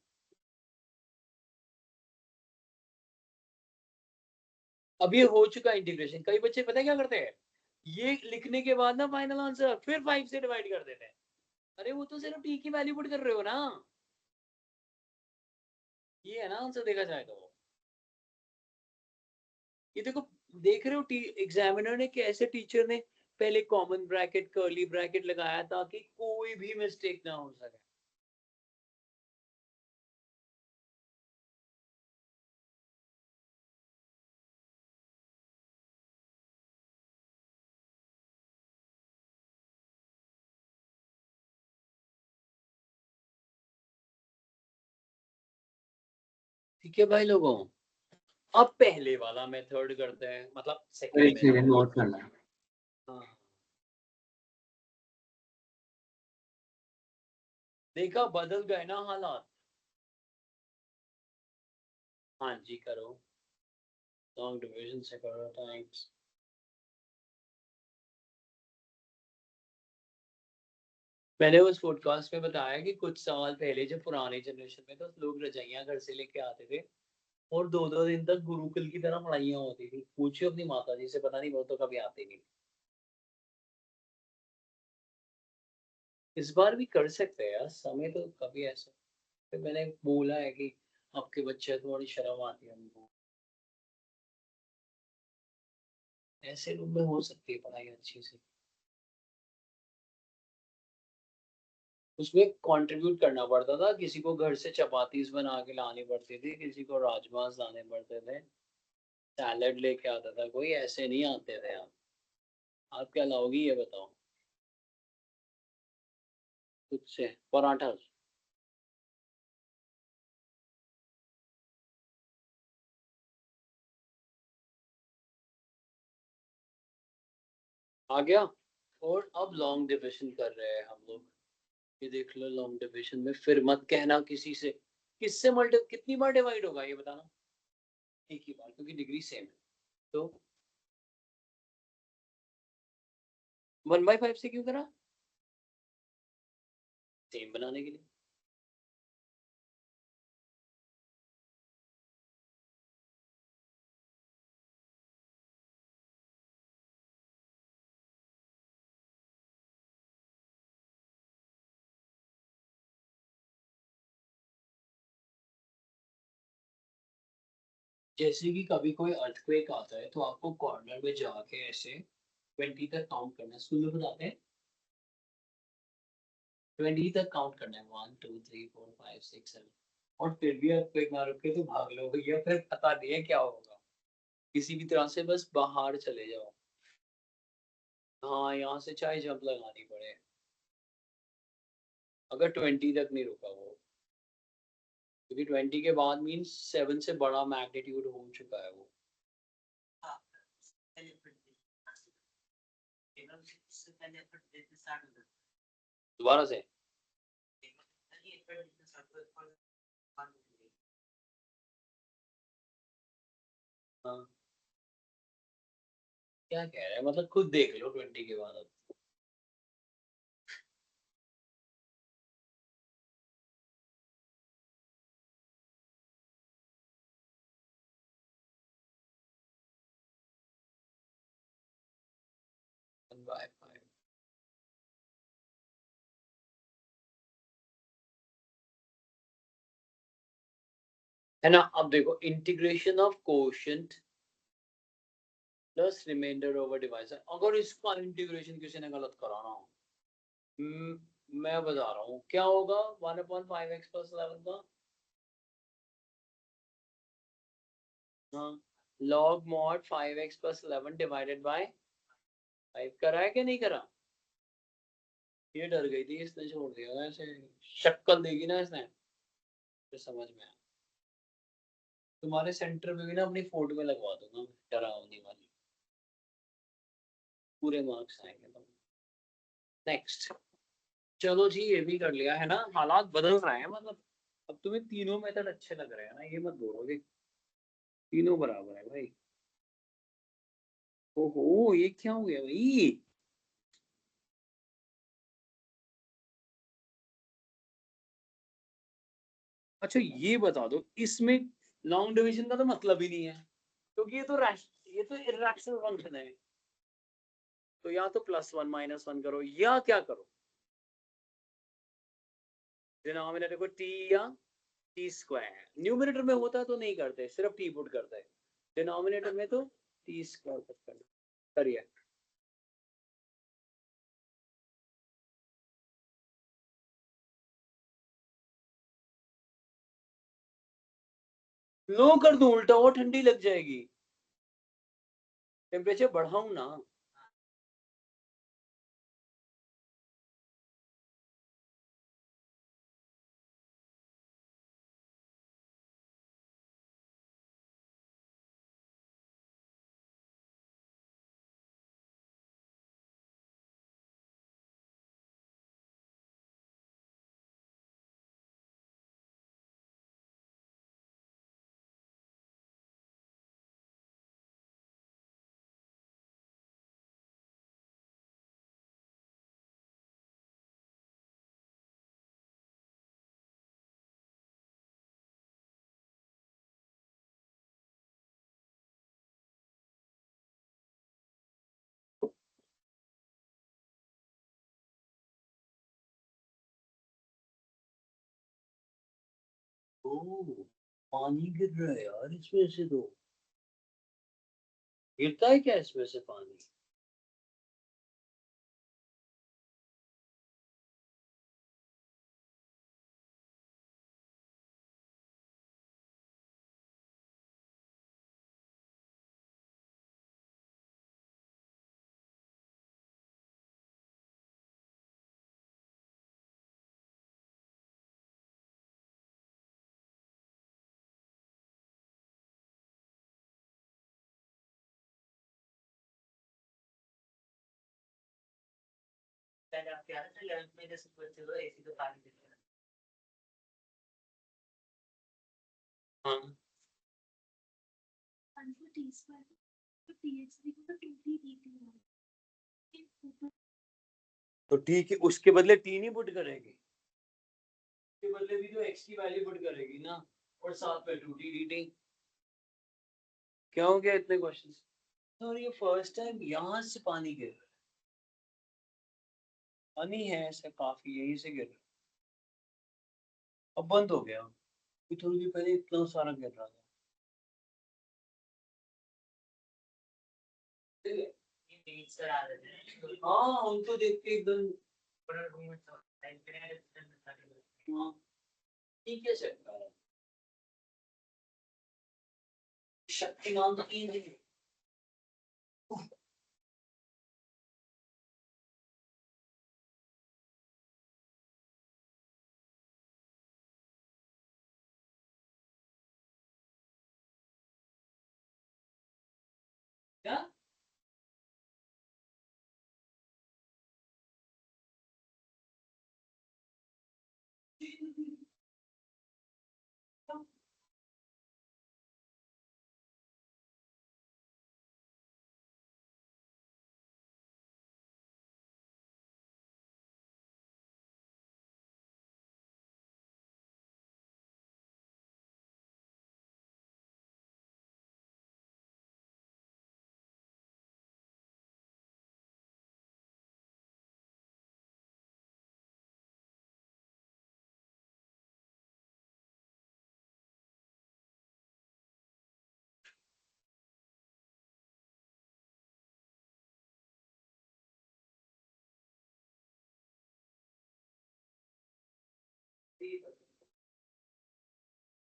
अब ये हो चुका इंटीग्रेशन। कई बच्चे पता है क्या करते हैं, ये लिखने के बाद ना फाइनल आंसर फिर 5 से डिवाइड कर देते हैं। अरे वो तो सिर्फ t की वैल्यू पुट कर रहे हो ना, ये है ना आंसर देखा जाए तो। ये देखो, देख रहे हो एग्जामिनर ने कैसे, टीचर ने पहले कॉमन ब्रैकेट कर्ली ब्रैकेट लगाया ताकि कोई भी मिस्टेक ना हो सके। ठीक है भाई लोगों, अब पहले वाला मेथड करते हैं, मतलब सेकंड एक सेकंड मेथड। नोट करना है। हाँ देखा बदल गए ना हालात। हाँ जी करो, लॉन्ग डिवीजन से करो टाइम्स। मैंने उस पॉडकास्ट में बताया कि कुछ साल पहले जब पुरानी जनरेशन में तो लोग रजाइयां घर से लेके आते थे और 2-2 दिन तक गुरुकुल की तरह पढ़ाइयाँ होती थी। पूछिए अपनी माता जी से, पता नहीं वो तो कभी आते नहीं। इस बार भी कर सकते हैं यार, समय तो कभी ऐसा। तो मैंने बोला है कि आपके बच्चे थोड़ी शर्म आती है उनको, ऐसे रूम में हो सकती है पढ़ाई अच्छी से। उसमें कंट्रीब्यूट करना पड़ता था, किसी को घर से चपातीस बना के लानी पड़ती थी, किसी को राजमास लाने पड़ते थे, सैलेड लेके आता था कोई, ऐसे नहीं आते थे आप क्या लाओगी ये बताओ। खुद से पराठा। आ गया। और अब लॉन्ग डिविजन कर रहे हैं हम लोग। ये देख लो, लॉन्ग डिविजन में फिर मत कहना किसी से, किससे मल्टी कितनी बार डिवाइड होगा ये बताना। एक ही बार, क्योंकि डिग्री सेम है। तो 1/5 से क्यों करा? सेम बनाने के लिए। जैसे कि कभी कोई अर्थक्वेक आता है तो आपको कॉर्नर में जाके ऐसे 20 तक काउंट करना है। स्कूल में बताते हैं 20 तक काउंट करना है, 1 2 3 4 5 6 7। और फिर भी अर्थक्वेक ना रुके तो भाग लो भैया, फिर पता नहीं है क्या होगा। किसी भी तरह से बस बाहर चले जाओ। हाँ यहाँ से चाहे जंप लगानी पड़े, अगर 20 तक नहीं रुका वो। क्योंकि 20 के बाद मीन्स 7 से बड़ा मैग्नीट्यूड हो चुका है वो। दोबारा से। हाँ क्या कह रहे हैं, मतलब खुद देख लो 20 के बाद अब। Bye bye. है ना, अब देखो integration of quotient plus remainder over divisor. अगर इसका इंटीग्रेशन किसी ने गलत करा ना, मैं बता रहा हूँ क्या होगा। 1/5 x प्लस 11 का, हाँ, log mod 5x plus 11 divided by 5 करा है कि नहीं करा? ये डर गई थी, इसने छोड़ दिया ना ऐसे। शक्ल देगी ना इसने, फिर समझ में आया। तुम्हारे सेंटर में भी ना अपनी फोटो में लगवा दूंगा डरावनी वाली, पूरे मार्क्स आएंगे तुम। नेक्स्ट। चलो जी ये भी कर लिया है ना, हालात बदल रहे हैं मतलब। अब तुम्हें तीनों मेथड अच्छे लग रहे हैं ना, ये मत बोलोगे। तीनों बराबर है भाई। ओहो ये क्या हो गया भाई। अच्छा ये बता दो, इसमें लॉन्ग डिवीजन का तो मतलब ही नहीं है, क्योंकि ये तो इरेशनल फंक्शन है। तो या तो +1 -1 करो या क्या करो, डिनोमिनेटर को टी या टी स्क्वायर। न्यूमरेटर में होता तो नहीं करते, सिर्फ टी पुट करते हैं। डिनोमिनेटर में तो टी स्क्वायर पुट करना। करिए। लो कर दूं उल्टा, और ठंडी लग जाएगी। टेम्परेचर बढ़ाऊं ना। ओह, पानी गिर रहा है यार इसमें से तो। गिरता है क्या इसमें से पानी? हाँ, तो ठीक है, उसके बदले टी नहीं पुट करेगी? उसके बदले भी तो एक्स की वैल्यू पुट करेगी ना, और साथ में टू टी डी टी। क्या हो गया इतने क्वेश्चंस? और ये फर्स्ट टाइम यहाँ से पानी गिर रहा है। पानी है ऐसा काफी, यहीं से गिर रहा है। अब बंद हो गया, अभी थोड़ी देर पहले इतना सारा गिर रहा था। हाँ, उनको देख के एकदम। हाँ, ठीक है सर। शक्तिमान तो 3 दिन। क्या?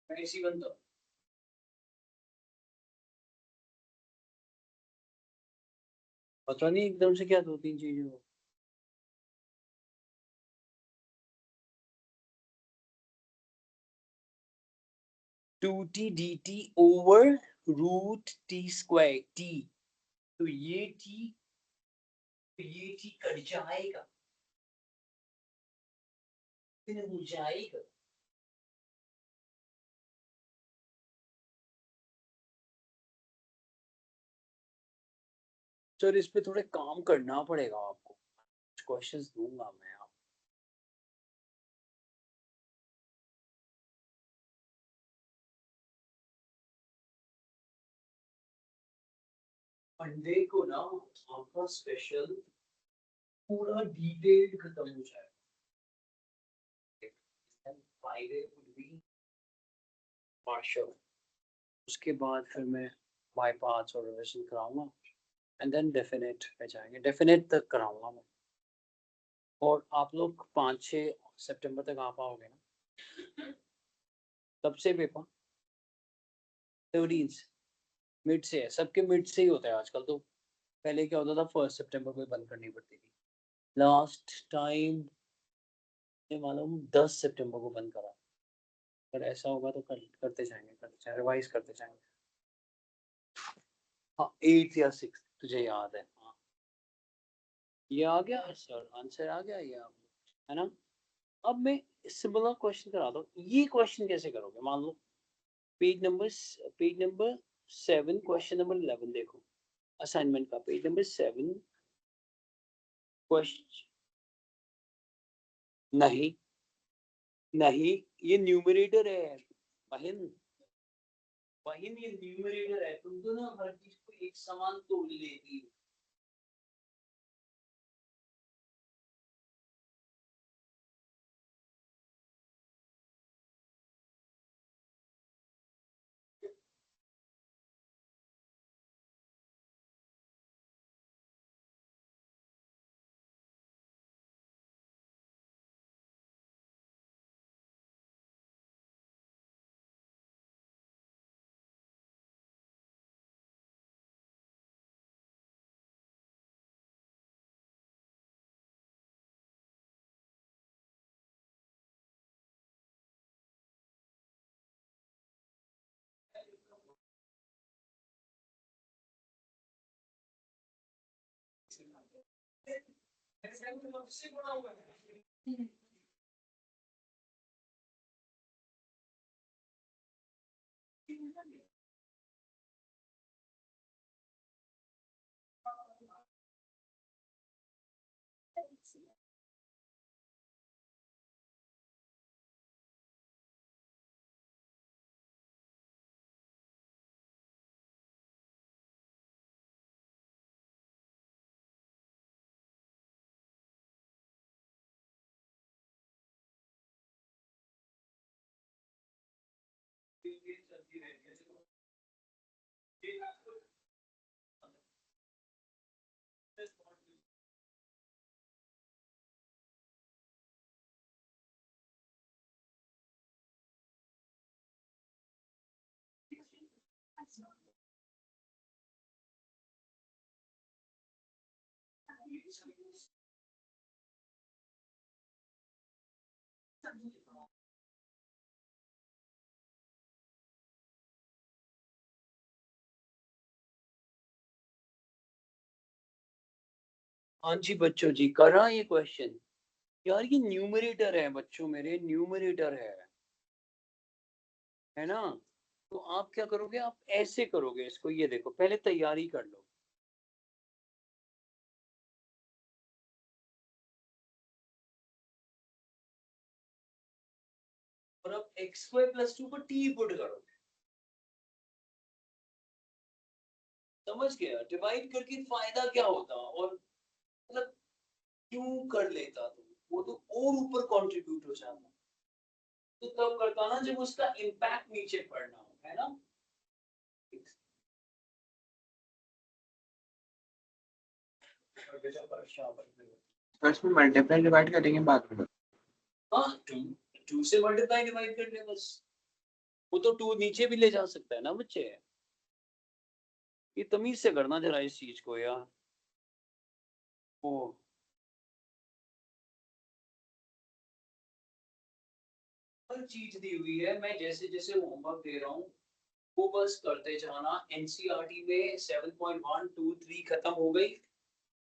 मैं इसी बंदा। पता नहीं एकदम से क्या 2-3 चीजें हो। Two t d t over root t square t, तो ये टी कट जाएगा, फिर हो जाएगा। सर इस पे थोड़े काम करना पड़ेगा आपको, क्वेश्चंस दूंगा मैं आपको। मंडे को ना आपका स्पेशल पूरा डिटेल्ड खत्म हो जाएगा। फ्राइडे वुड बी पार्शियल, उसके बाद फिर मैं बाय पार्ट्स और रिविजन कराऊंगा, एंड देन डेफिनेट पे जाएंगे, डेफिनेट तक कराऊंगा मैं। और आप लोग 5-6 सितंबर तक आ पाओगे ना? तब से पेपर 13 मिड से है, सबके मिड से ही होता है आजकल तो। पहले क्या होता था 1 सितंबर को ही बंद करनी पड़ती थी। लास्ट टाइम ये मालूम 10 सितंबर को बंद करा। अगर ऐसा होगा तो करते जाएंगे, रिवाइज करते जाएंगे। हाँ, 8 या 6 तुझे याद है? हाँ, ये आ गया सर, आंसर आ गया ये आप, है ना? अब मैं सिमिलर क्वेश्चन करा दो। ये क्वेश्चन कैसे करोगे? मान लो पेज नंबर 7 क्वेश्चन नंबर 11 देखो, असाइनमेंट का पेज नंबर 7 क्वेश्चन। नहीं, नहीं, ये न्यूमरेटर है बहन। बहन ये न्यूमरेटर है, तुम तो ना हर चीज को एक समान तोड़ लेती हो। हाँ जी बच्चों जी, करा ये क्वेश्चन। यार ये न्यूमरेटर है बच्चों, मेरे न्यूमरेटर है ना? तो आप क्या करोगे, आप ऐसे करोगे इसको, ये देखो पहले तैयारी कर लो। और अब एक्स स्क्वायर प्लस 2 को टी पुट करोगे, समझ गया? डिवाइड करके फायदा क्या होता, और मतलब क्यों कर लेता तुम, वो तो और ऊपर कंट्रीब्यूट हो जाता। तो तब करता ना जब उसका इम्पैक्ट नीचे पड़ना हो, है ना? फर्स्ट में मल्टीप्लाई डिवाइड करेंगे बाद में। हाँ, टू से मल्टीप्लाई डिवाइड कर ले बस। वो तो टू नीचे भी ले जा सकता है ना बच्चे। ये तमीज से करना जरा इस चीज को यार। ओ हर चीज दी हुई है, मैं जैसे जैसे होमवर्क दे रहा हूँ वो बस करते जाना। एनसीईआरटी में 7.123 खत्म हो गई,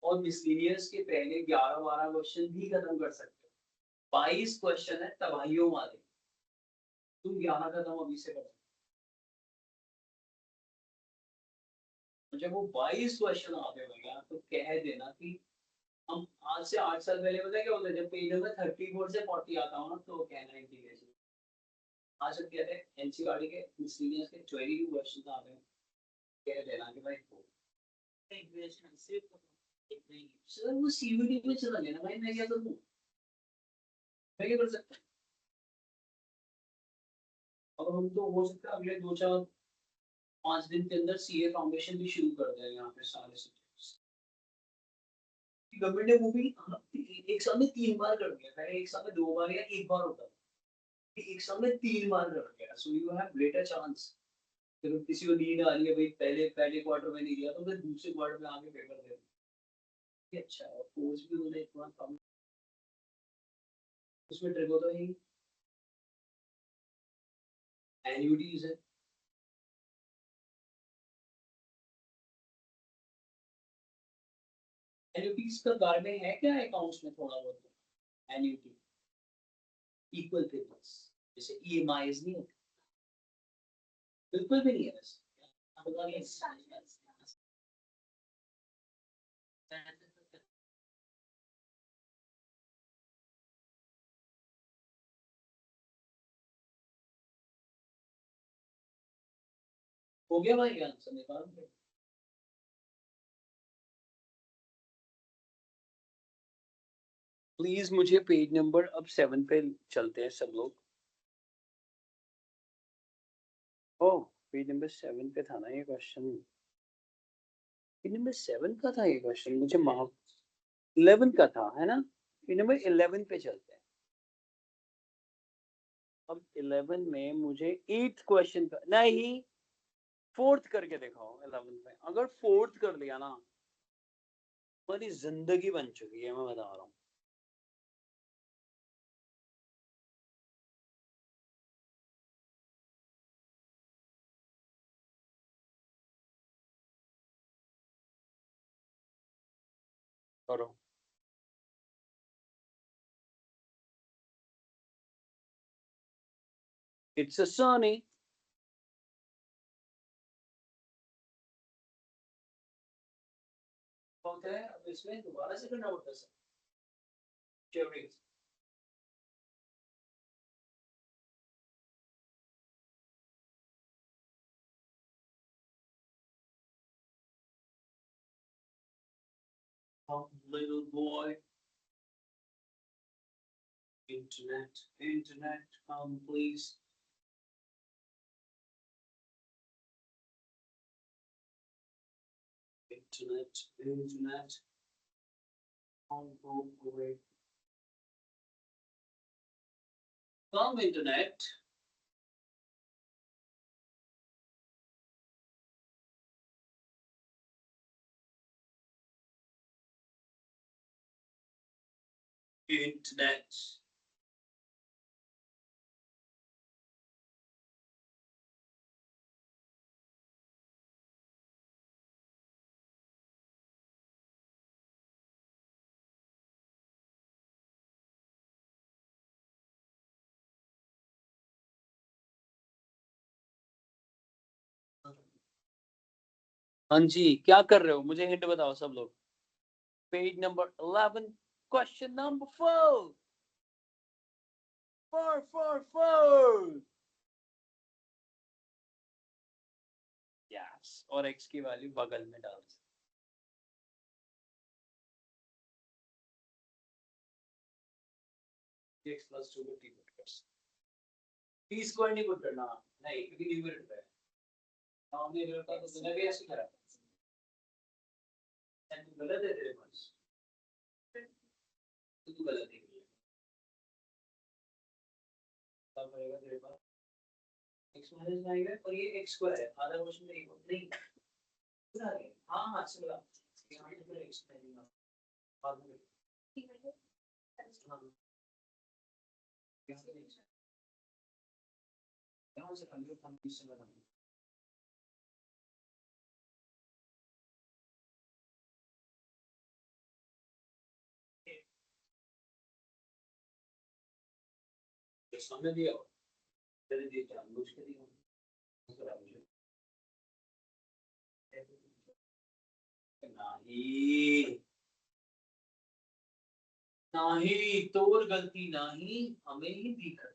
और मिसलेनियस के पहले 11-12 क्वेश्चन भी खत्म कर सकते हो। 22 क्वेश्चन है तबाहियों वाले, तुम 11 खत्म अभी से कर सकते हो। जब वो 22 क्वेश्चन आते होगा तो कह देना कि हम आज से 8 साल पहले पता है क्या होता है, जब पेज नंबर 34 से 40 आता हो ना तो कहना इंटीग्रेशन। आज हम कहते हैं एनसीईआरटी के मिसलेनियस के 22 क्वेश्चन आते हैं, कह देना कि भाई इंटीग्रेशन सिर्फ सर वो सीयूटी में चला गया ना भाई, मैं क्या करूं, मैं क्या कर सकता हूं? अब हम तो हो सकता है अगले 2-4-5 दिन के अंदर सीए फाउंडेशन भी शुरू कर दें यहाँ पे सारे सब्जेक्ट्स। गवर्नमेंट ने वो भी एक साल में 3 बार कर दिया, पहले एक साल में 2 बार या 1 बार होता था, एक साल में 3 बार कर दिया। So you have greater chance. फिर किसी को नीड आ रही है भाई, पहले पहले क्वार्टर में नहीं दिया तो फिर दूसरे क्वार्टर में आके पेपर दे दो। अच्छा है, और कोर्स भी उन्होंने इतना कम, उसमें ट्रिको तो नहीं, एन्युटीज है। एन्युटीज का गार्डन है क्या अकाउंट्स में थोड़ा बहुत? एन्युटी इक्वल पेपर्स जैसे ईएमआईज नहीं होते, बिल्कुल भी नहीं है वैसे। हो गया भाई, आंसर निकाल दो। प्लीज मुझे पेज नंबर अब 7 पे चलते हैं सब लोग। ओ पेज नंबर 7 पे था ना ये क्वेश्चन, पेज नंबर 7 का था ये क्वेश्चन, मुझे माफ 11 का था, है ना? पेज नंबर 11 पे चलते हैं। अब 11 में मुझे 8th क्वेश्चन का नहीं, 4th करके दिखाओ। 11 में अगर 4th कर लिया ना, हमारी जिंदगी बन चुकी है, मैं बता रहा हूँ। करो। It's a sunny. होता है अब इसमें दोबारा से करना होता है sir. Cherries. Little boy. Internet, please. Internet. Go away. Come internet. Internet. हाँ जी, क्या कर रहे हो? मुझे हिंट बताओ सब लोग। Page number 11, question number 4। 4 yes, और x की वैल्यू बगल में डाल दो। x plus 2 को t पुट कर। t स्क्वायर नहीं पुट करना, नहीं, क्योंकि न्यूमरेटर है। हमने रखा तो तूने भी ऐसे करा। एंड गलत है तेरे पास। तो तू गलत है। तब रहेगा तेरे पास x माइनस 9 है और ये x स्क्वायर है। आधा क्वेश्चन में एक नहीं पूरा है। हाँ हाँ चला यहाँ पे फिर x नहीं बाद में हाँ यहाँ से कंप्यूटर हम किससे बनाएंगे। तो सामने दिया तेरे दिए जानबूझ के दिया नहीं नहीं तोर गलती नहीं, हमें ही दी करना।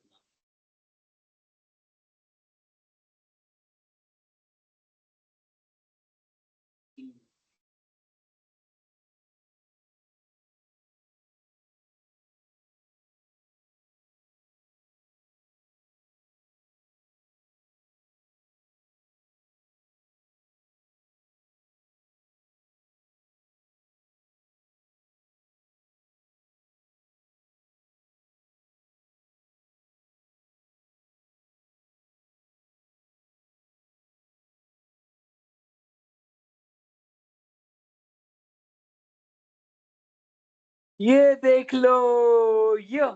ये देख लो, यो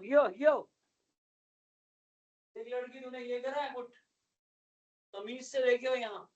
एक लड़की तूने ये करा है कुछ तमीज से देखो यहाँ।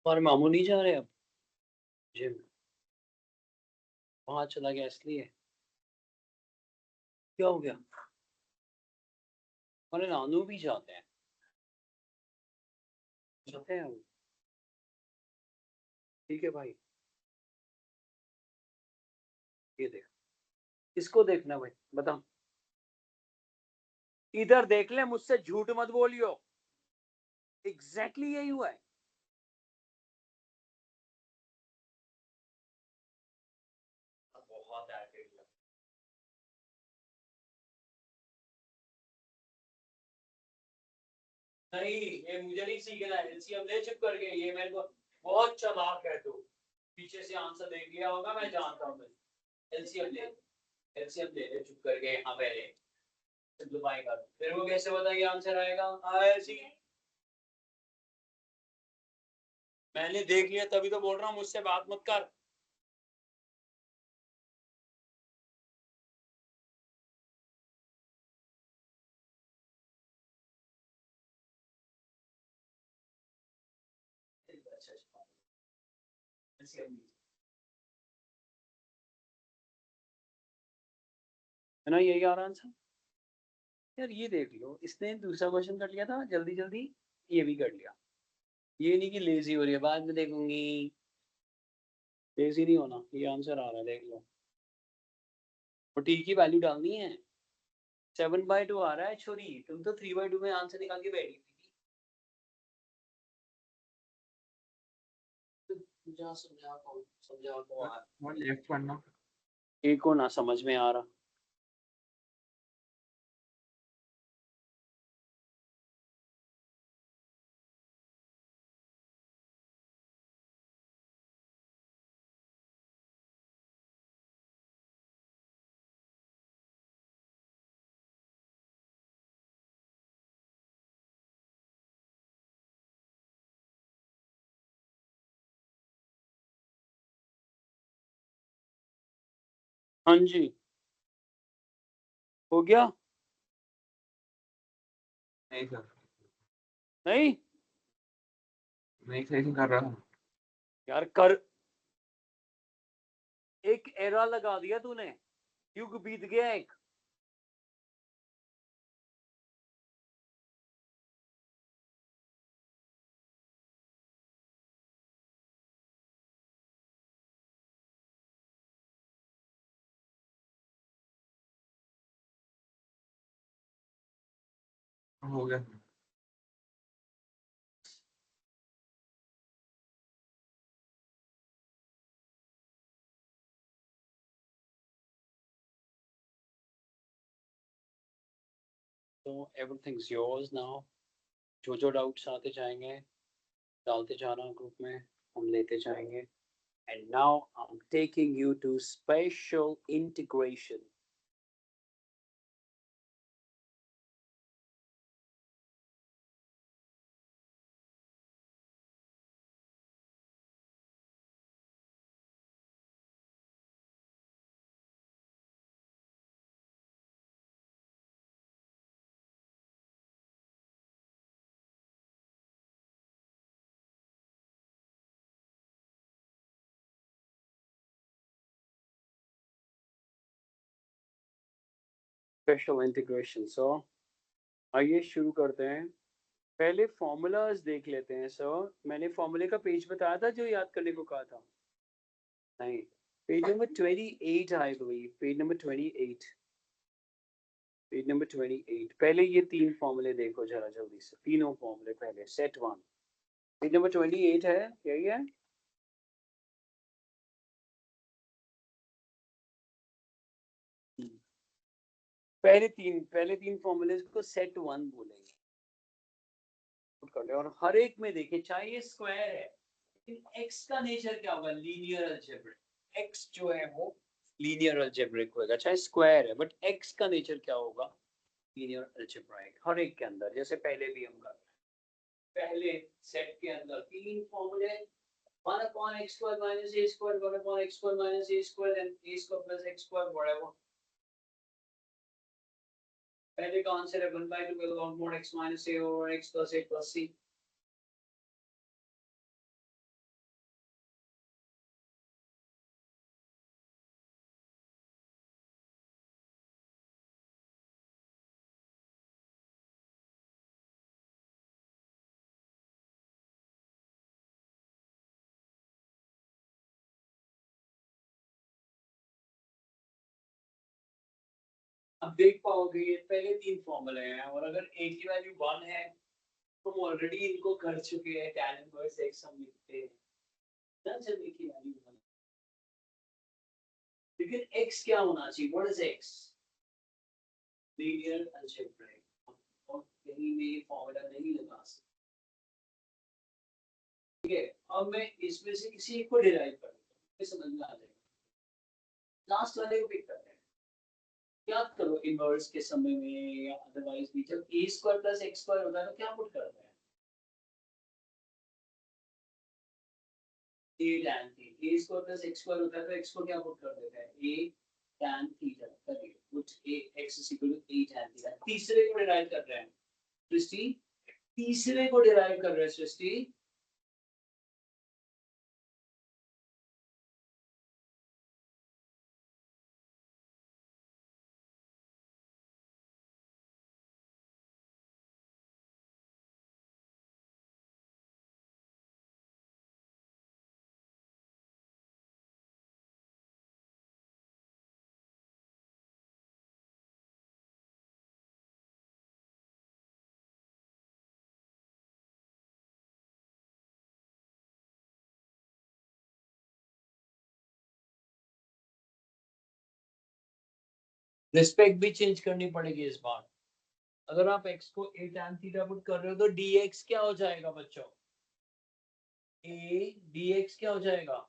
और मामू नहीं जा रहे अब जिम? वहां चला गया इसलिए? क्या हो गया? हमारे नानू भी जाते हैं। जाते हैं वो। ठीक है भाई। ये देख, इसको देखना भाई, बता। इधर देख ले, मुझसे झूठ मत बोलियो। एग्जैक्टली यही हुआ है। बहुत एटीट्यूड। नहीं, ये मुझे नहीं सीखना है। एलसीएम ले चुप करके, ये मेरे को बहुत चालाक है तू। पीछे से आंसर देख लिया होगा, मैं जानता हूँ। एलसीएम ले, एलसीएम ले चुप करके। हाँ पहले सिंप्लीफाई कर, फिर वो कैसे बताइए आंसर आएगा? ऐसी मैंने देख लिया तभी तो बोल रहा हूँ, मुझसे बात मत कर। है ना, यही आ रहा आंसर। यार ये देख लो, इसने दूसरा क्वेश्चन कर लिया था जल्दी जल्दी, ये भी कर लिया। ये नहीं कि लेजी हो रही है, बाद में देखूंगी। लेजी नहीं होना, ये आंसर आ रहा है, देख लो। और टी की वैल्यू डालनी है। 7/2 आ रहा है छोरी, तुम तो 3/2 में आंसर निकाल के बैठी थी। समझा समझा कौन, समझा कौन? One left one now. एक को ना समझ में आ रहा। हाँ जी, हो गया। नहीं सर, नहीं नहीं सही से कर रहा हूँ। यार कर, एक एरा लगा दिया तूने, युग बीत गया एक। हो गया। तो एवरीथिंग्स योर्स नाउ। जो डाउट्स आते जाएंगे डालते जाना ग्रुप में, हम लेते जाएंगे। And now I am taking you to special integration. Special integration. So आइए शुरू करते हैं। पहले फॉर्मूलाज देख लेते हैं। सर मैंने फॉर्मूले का पेज बताया था जो याद करने को कहा था? नहीं, page number 28 I believe, page number 28। Page number 28। पहले ये तीन फॉर्मूले देखो जरा जल्दी से, तीनों फॉर्मूले पहले। सेट 1 पेज नंबर 28 है, यही है। पहले तीन फॉर्मूले को सेट 1 बोलेंगे। कर ले, और हर एक में देखिए, चाहे ये स्क्वायर है लेकिन एक्स का नेचर क्या होगा? Linear algebraic. एक्स जो है वो लीनियर अलजेब्रिक होगा, चाहे स्क्वायर है, बट एक्स का नेचर क्या होगा? Linear algebraic. हर एक के अंदर, जैसे पहले भी हम कर रहे हैं। पहले सेट के अंदर तीन फॉर्मूले, 1/x² minus a², 1/x² minus a² and a² plus x², whatever। पहले का आंसर है 1/2 log mod x minus a over x plus a plus c। अब देख पाओगे ये पहले 3 फॉर्मूले हैं और अगर a की वैल्यू 1 है तो हम ऑलरेडी इनको कर चुके हैं tan इनवर्स x हम लिखते हैं ना जब a की वैल्यू 1 लेकिन x क्या होना चाहिए what is x linear algebraic और कहीं में ये फॉर्मूला नहीं लगा सकते ठीक है अब मैं इसमें से किसी एक को डिराइव कर देता हूँ समझ में आ जाएगा लास्ट वाले को पिक करते हैं याद करो इनवर्स के समय में या अदरवाइज भी जब a square plus x square होता है तो क्या पुट करते हैं a tan theta a square plus x square होता है तो x को क्या पुट कर देते हैं a tan थीटा करिए put a x is equal to a tan theta तीसरे को डिराइव कर रहे हैं सृष्टि तीसरे को डिराइव कर रहे हैं सृष्टि रिस्पेक्ट भी चेंज करनी पड़ेगी इस बार अगर आप x को a tan थीटा पुट कर रहे हो तो dx क्या हो जाएगा बच्चों a dx क्या हो जाएगा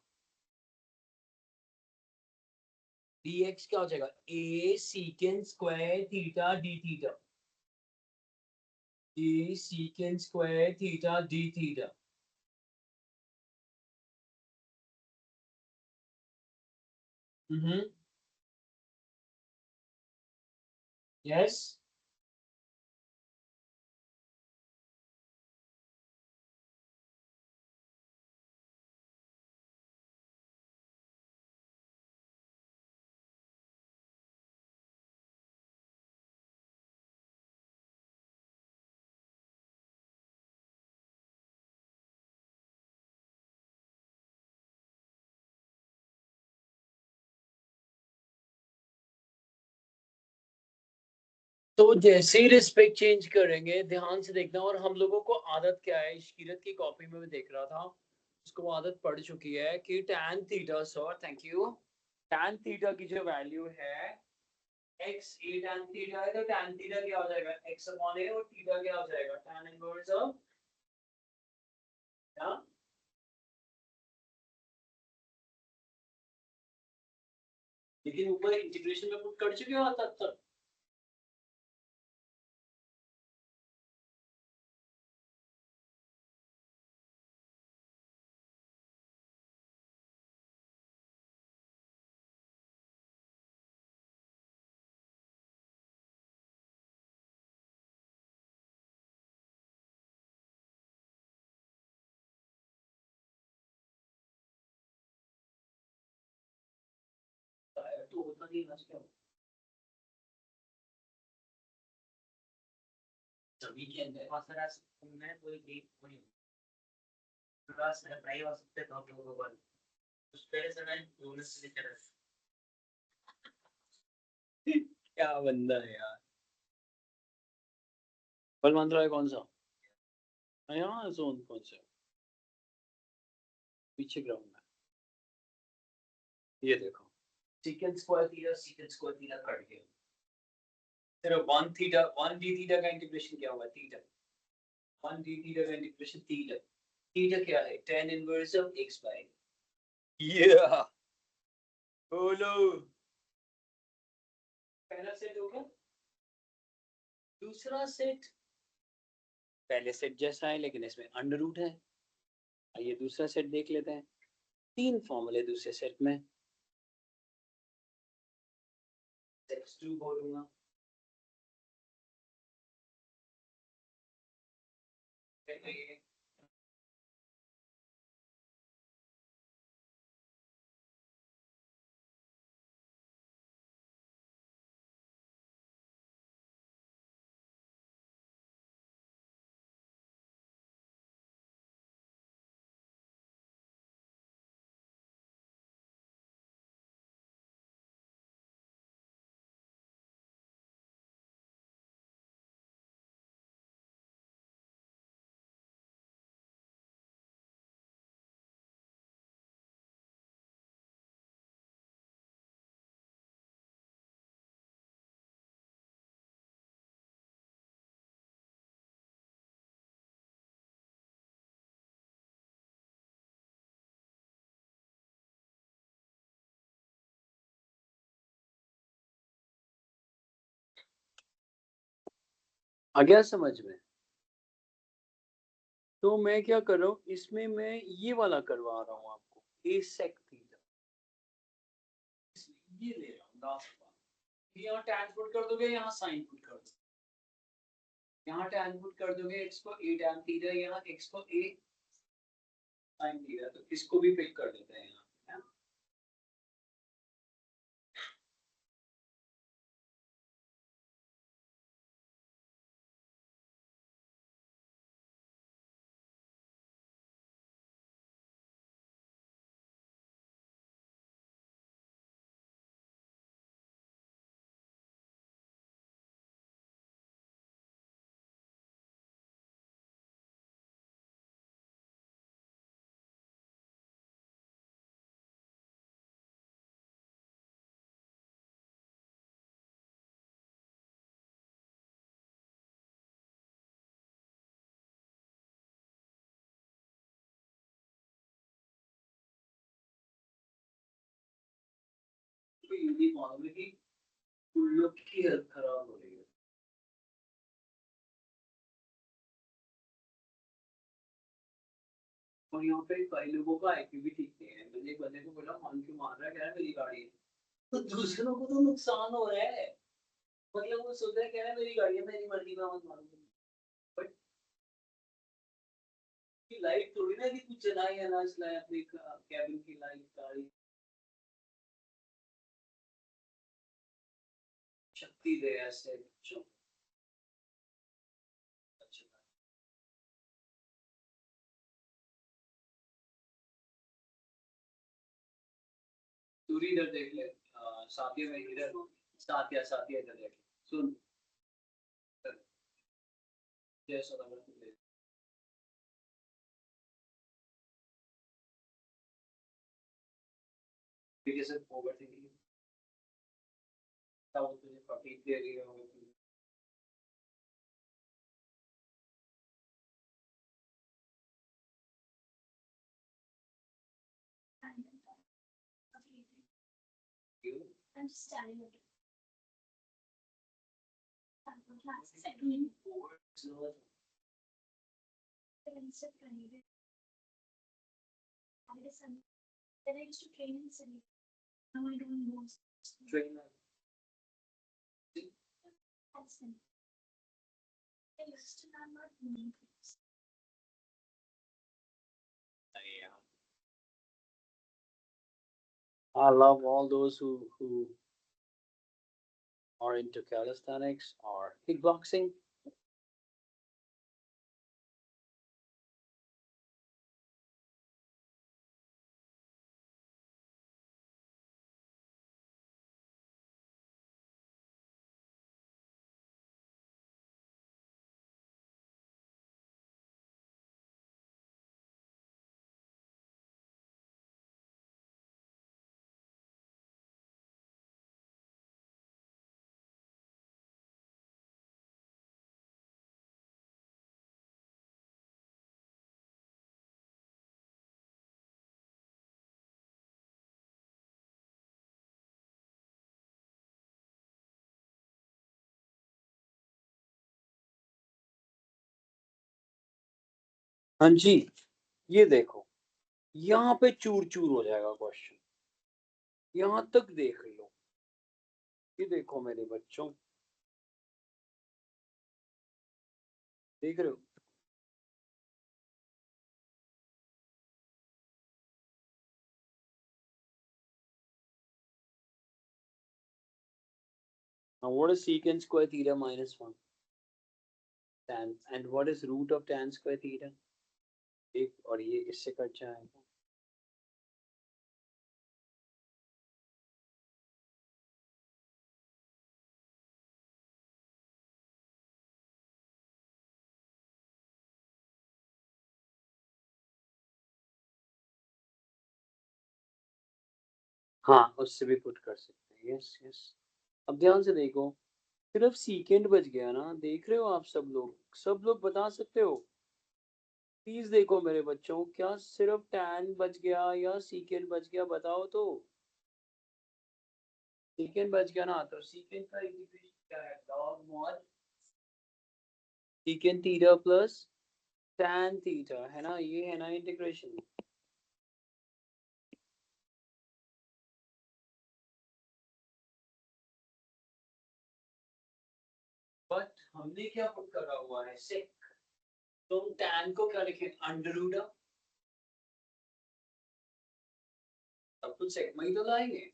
dx क्या हो जाएगा a secant square theta d theta a secant square theta d theta yes तो जैसे ही रिस्पेक्ट चेंज करेंगे ध्यान से देखना और हम लोगों को आदत क्या है इश्कीरत की कॉपी में भी देख रहा था उसको आदत पड़ चुकी है कि tan theta sir thank you tan theta की जो वैल्यू है x a tan थीटा है तो tan थीटा क्या हो जाएगा x अपॉन a और थीटा क्या हो जाएगा tan इनवर्स ऑफ क्या लेकिन ऊपर इंटीग्रेशन में पुट कर चुके हो तब तक तो उतना ही बच गया सभी के अंदर बहुत सारा मैं कोई डीप कोई बस प्राइव हो सकते तो आप लोगों को उस पहले से मैं बोनस से लेकर क्या बंदा है यार बल मंत्रा है कौन सा यहाँ जोन कौन सा पीछे ग्राउंड में ये देखो secant स्क्वायर थीटा कट गया फिर 1 थीटा 1 d थीटा का इंटीग्रेशन क्या होगा थीटा 1 d थीटा का इंटीग्रेशन थीटा थीटा क्या है tan inverse of x by या बोलो पहला सेट हो गया दूसरा सेट पहले सेट जैसा है लेकिन इसमें अंडर रूट है आइए दूसरा सेट देख लेते हैं 3 फॉर्मूले दूसरे सेट में x2 बोलूंगा आ गया समझ में? तो मैं क्या कर रहा हूँ, इसमें मैं ये वाला करवा रहा हूँ आपको, ए सेक थीटा, ये ले रहा हूँ लास्ट बार। यहाँ टैन पुट कर दोगे, यहाँ साइन पुट कर दोगे, यहाँ टैन पुट कर दोगे, x को a टैन थीटा, यहाँ x को a साइन थीटा, तो इसको भी पिक कर देते हैं यहाँ, है ना? तो ये भी मालूम है कि उन लोग की हेल्थ खराब हो रही है। और यहाँ पे कई लोगों का IQ भी ठीक नहीं है। मैंने एक बंदे को बोला, मान क्यों मार रहा है, कह रहा है मेरी गाड़ी है। तो दूसरों को तो नुकसान हो रहा है, मतलब वो सोच रहा है, कह रहा है मेरी गाड़ी है, मेरी मर्जी का मत मारो। बट लाइट थोड़ी ना कि तू चलाए या ना चलाए, अपनी कैबिन की लाइट गाड़ी शक्ति दे ऐसे बच्चों। अच्छा, तू इधर देख ले, साथिया में इधर, साथिया साथिया इधर देख, सुन जैसा लग रहा है ठीक है, ओवर थिंकिंग तब वो तुझे फटीक दे रही है I'm just standing at classes. I doing instead Then I used to train in Sydney. Now I don't know. Trainer. I used to not knowing things. I love all those who are into calisthenics or kickboxing. हाँ जी, ये देखो, यहाँ पे चूर चूर हो जाएगा question, यहाँ तक देख लो, ये देखो मेरे बच्चों, देख रहे हो? Now what is secant square theta minus 1? Tan, and what is root of tan square theta? एक, और ये इससे कट जाएगा। हाँ, उससे भी पुट कर सकते हैं, यस यस। अब ध्यान से देखो, सिर्फ सीकेंड बच गया ना, देख रहे हो आप सब लोग बता सकते हो? प्लीज देखो मेरे बच्चों, क्या सिर्फ टैन बच गया या सीकेंड बच गया, बताओ तो। सीकेंड बच गया ना, तो सीकेंड का इंटीग्रेशन क्या है, log mod secant theta plus tan theta है ना, ये है ना इंटीग्रेशन। बट हमने क्या पुट करा हुआ है, सेक। तो हम tan को क्या लिखे, अंडर रूट ऑफ, सब कुछ सेक में ही तो लाएंगे।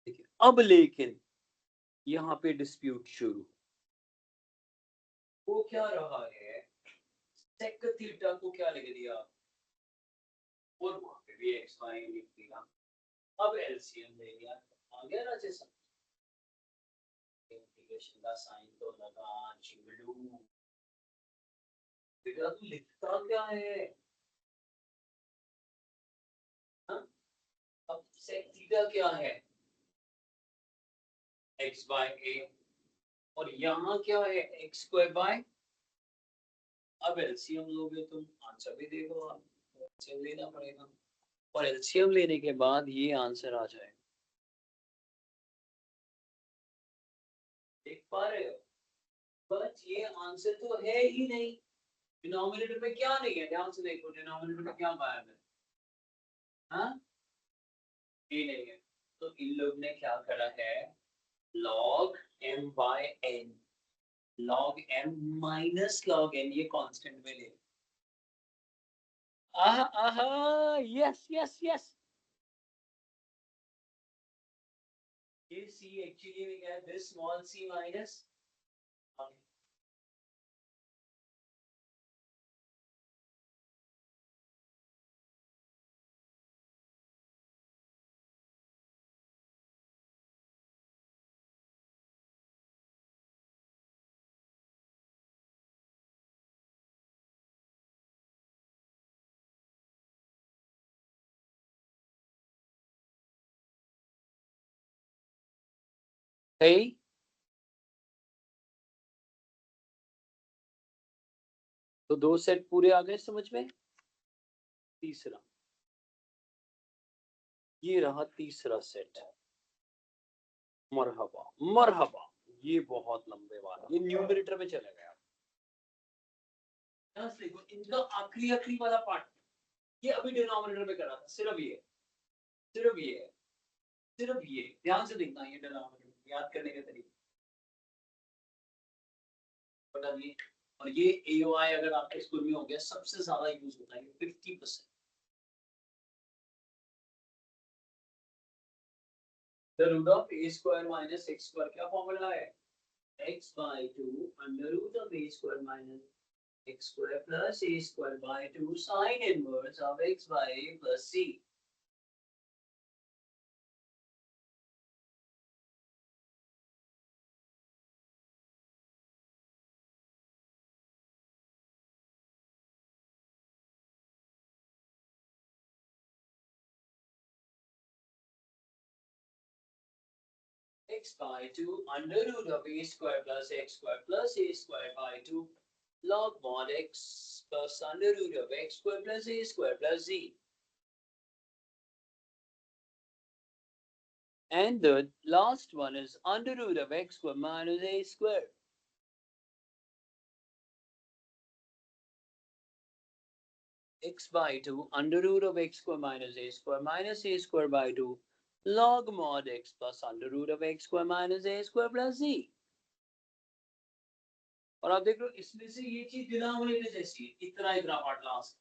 ठीक है, अब लेकिन यहाँ पे डिस्प्यूट शुरू। वो क्या रहा है, सेक थीटा को क्या लिख दिया, और वहां पे भी एक्स वाई लिख दिया। अब एलसीएम ले लिया, आ गया ना जैसा। इंटीग्रेशन का साइन तो लगा चिमड़ू। बेटा तू लिखता क्या है, हाँ? अब सेक थीटा क्या है, एक्स बाय ए, और यहाँ क्या है, एक्स स्क्वायर बाय। अब एलसीएम लोगे तुम, आंसर भी देखो आप, एलसीएम लेना पड़ेगा, और एलसीएम लेने के बाद ये आंसर आ जाए। देख पा रहे हो, बट ये आंसर तो है ही नहीं। डिनोमिनेटर में क्या नहीं है, ध्यान से देखो, डिनोमिनेटर में क्या गायब है, हाँ, ये नहीं है। तो इन लोग ने क्या करा है, log m by n, log m minus log n, ये कांस्टेंट में ले। आहा आहा, यस यस यस, ये c एक्चुअली में क्या है, this small c माइनस, सही। तो दो सेट पूरे आ गए समझ में। तीसरा, ये रहा तीसरा सेट, मरहबा मरहबा, ये बहुत लंबे वाला, ये न्यूमरेटर में चला गया। ध्यान से देखो, इनका आखिरी आखिरी वाला पार्ट, ये अभी डिनोमिनेटर में करा था, सिर्फ ये, सिर्फ ये, सिर्फ ये, ध्यान से देखना, ये डिनोमिनेटर याद करने के तरीके। और ये AOI अगर आपके स्कूल में हो गया, सबसे ज्यादा यूज होता है 50%। The root of a square minus x square क्या फॉर्मूला है, x by 2 under root of a square minus x square plus a square by 2 sin inverse of x by a plus c। x by 2 under root of a square plus x square plus a square by 2 log mod x plus under root of x square plus a square plus z. And the last one is under root of x square minus a square. X by 2 under root of x square minus a square by 2 log mod x plus under root of x square minus a square plus z. और आप देख लो, इसमें से ये चीज denominator जैसी है, इतना इतना पार्ट लास्ट।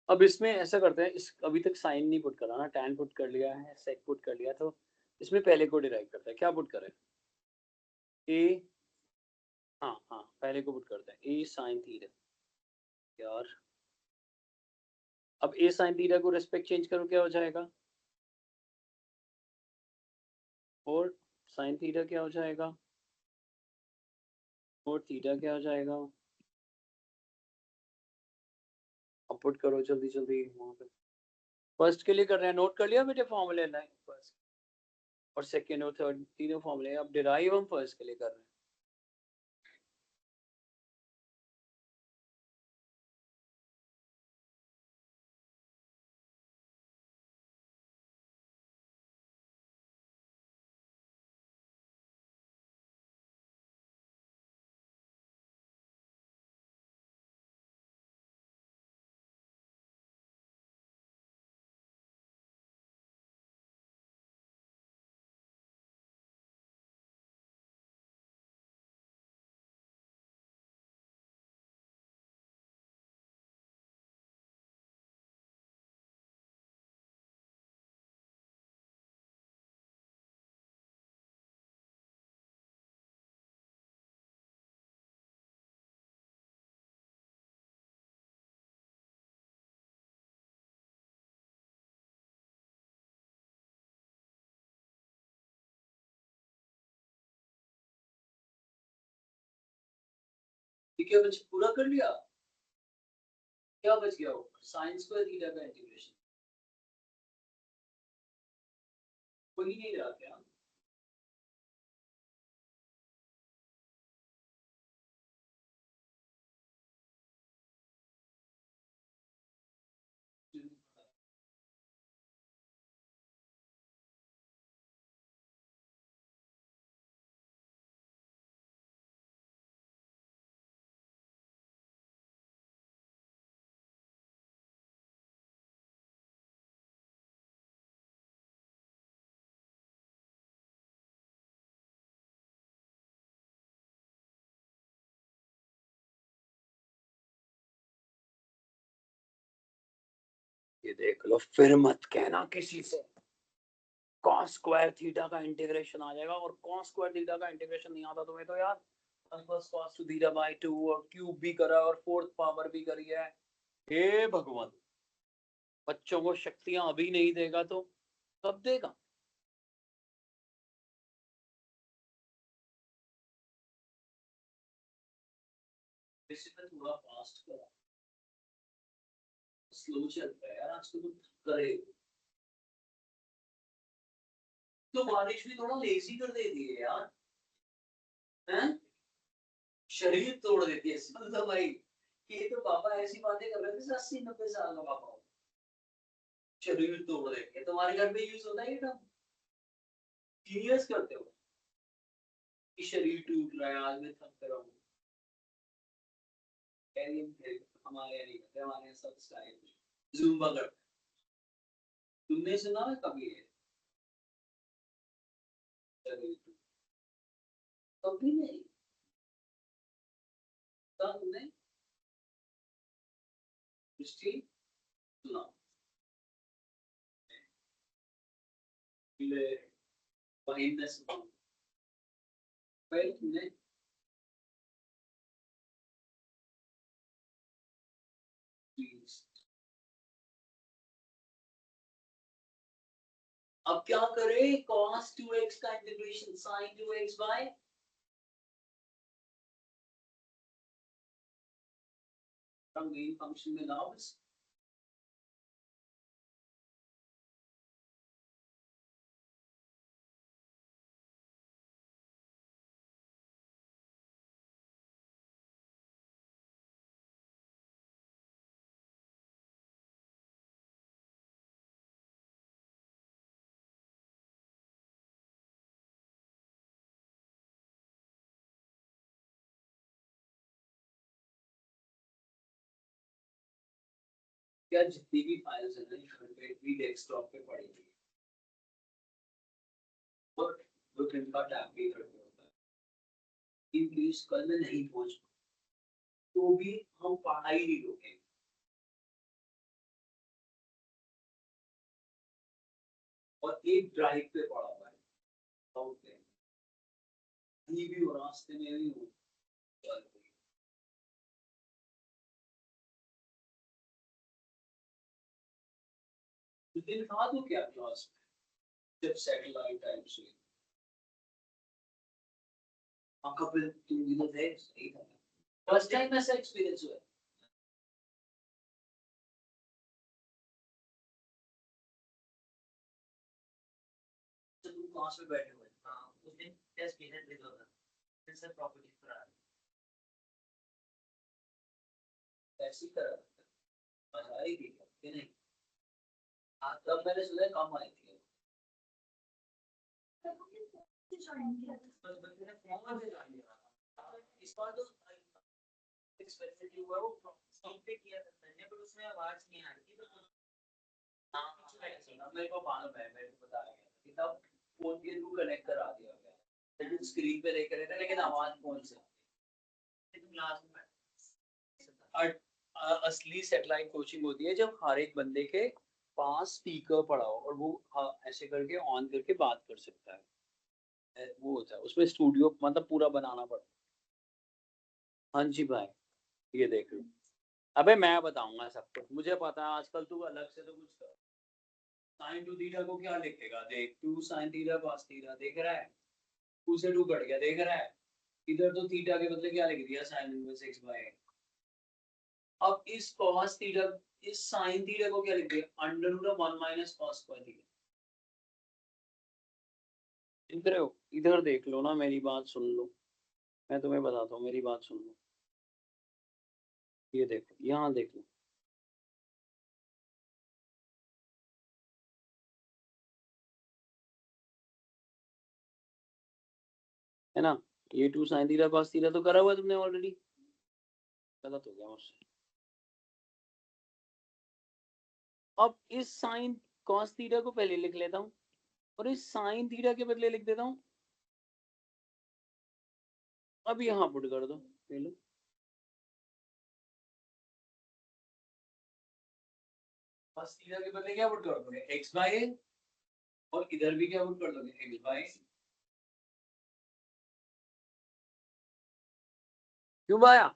अब इसमें ऐसा करते हैं, इस अभी तक साइन नहीं पुट करा ना, टैन पुट कर लिया है, सेक पुट कर लिया, तो इसमें पहले को डिराइव करते हैं। क्या पुट करें, ए, हाँ हाँ, पहले को पुट करते हैं, ए साइन थीटा। यार अब ए साइन थीटा को रिस्पेक्ट चेंज करो क्या हो जाएगा, और साइन थीटा क्या हो जाएगा, और थीटा क्या हो जाएगा। अब पुट करो जल्दी जल्दी वहां पे। फर्स्ट के लिए कर रहे हैं, नोट कर लिया बेटे फॉर्मूले लाइन फर्स्ट और सेकेंड और थर्ड तीनों फॉर्मूले। अब डिराइव हम फर्स्ट के लिए कर रहे हैं। ठीक है बच्चे, पूरा कर लिया। क्या बच गया ऊपर, साइन स्क्वायर थीटा का इंटीग्रेशन। कोई नहीं रहा क्या, ये देख लो, फिर मत कहना किसी से cos स्क्वायर थीटा का इंटीग्रेशन आ जाएगा, और cos स्क्वायर थीटा का इंटीग्रेशन नहीं आता तुम्हें तो यार, बस cos टू थीटा बाय 2 और क्यूब भी करा और फोर्थ पावर भी करी है। हे भगवान, बच्चों को शक्तियां अभी नहीं देगा तो कब देगा। वैसे मैं थोड़ा फास्ट करा, स्लो चल रहा है यार आजकल, तो करे तो बारिश भी थोड़ा लेजी कर देती है यार, हैं? शरीर तोड़ देती है मतलब भाई, ये तो पापा ऐसी बातें कर रहे थे 80-90 साल का पापा, शरीर तोड़ देती है। तुम्हारे घर पे यूज होता है ये टर्म, सीरियस करते हो कि शरीर टूट रहा है, आज मैं थक कर रहा हूँ। हमारे यहाँ नहीं करते, हमारे यहाँ सब स्टाइल जुम्बा करते हैं। तुमने सुना है कभी ये शरीर टूट? कभी नहीं सुना तुमने, दृष्टि सुना वहीं में सुना पहले तुमने, प्लीज। अब क्या करें, cos 2x का integration sin 2x by main function में लाओ बस। क्या जितनी भी फाइल्स है ना घर पे भी डेस्कटॉप पे पड़ी हुई है, और दो दिन का टैब भी घर पे होता है। इन केस कल मैं नहीं पहुंच तो भी हम पढ़ाई नहीं रोकेंगे, और एक ड्राइव पे पड़ा हुआ है साउथ पे, कहीं भी हो रास्ते में भी हो, उस दिन था तो क्या क्लास में जब सैटेलाइट टाइम से कपिल तुम भी तो थे सही था फर्स्ट टाइम ऐसा एक्सपीरियंस हुआ तो तुम क्लास में बैठे हुए हाँ उस दिन टेस्ट पीरियड दे दो फिर से प्रॉपर्टी पर आ ऐसी तरह मजा आई थी कि नहीं हाँ तब मैंने सुना कम आई थी Join किया था। बस बंदे ने फॉर्म से डाल दिया इस बार तो एक्सपेक्टेड हुआ वो फॉर्म पे किया था मैंने पर उसमें आवाज नहीं आ रही थी तो हाँ सुना मेरे को मालूम है मेरे को बताया गया कि तब फोन के थ्रू कनेक्ट करा दिया गया लेकिन स्क्रीन पे देख रहे थे लेकिन आवाज फोन से क्लास में असली सैटेलाइट कोचिंग होती है जब हर एक बंदे के पास स्पीकर पड़ा हो और वो ऐसे करके ऑन करके बात कर सकता है वो होता है उसमें स्टूडियो मतलब पूरा बनाना पड़ता है हाँ जी भाई ये देख लो अबे मैं बताऊंगा सब कुछ मुझे पता है आजकल तू अलग से तो कुछ कर साइन टू थीटा को क्या लिखेगा देख two sine theta cos theta देख रहा है टू से टू कट गया देख रहा है इधर तो थीटा के बदले क्या लिख दिया साइन इनवर्स x बाय अब इस cos थीटा इस sin थीटा को क्या लिख दिया under root of 1 minus cos square theta इधर हो इधर देख लो ना मेरी बात सुन लो मैं तुम्हें बताता हूँ मेरी बात सुन लो ये देखो यहाँ देख लो है ना ये two sine theta cos theta तो करा हुआ है तुमने ऑलरेडी गलत हो गया मुझसे अब इस साइन cos थीटा को पहले लिख लेता हूँ और इस साइन थीटा के बदले लिख देता हूँ अब यहाँ पुट कर दो ले लो cos थीटा के बदले क्या पुट कर दोगे x बाय a और इधर भी क्या पुट कर दोगे x बाय क्यों भाया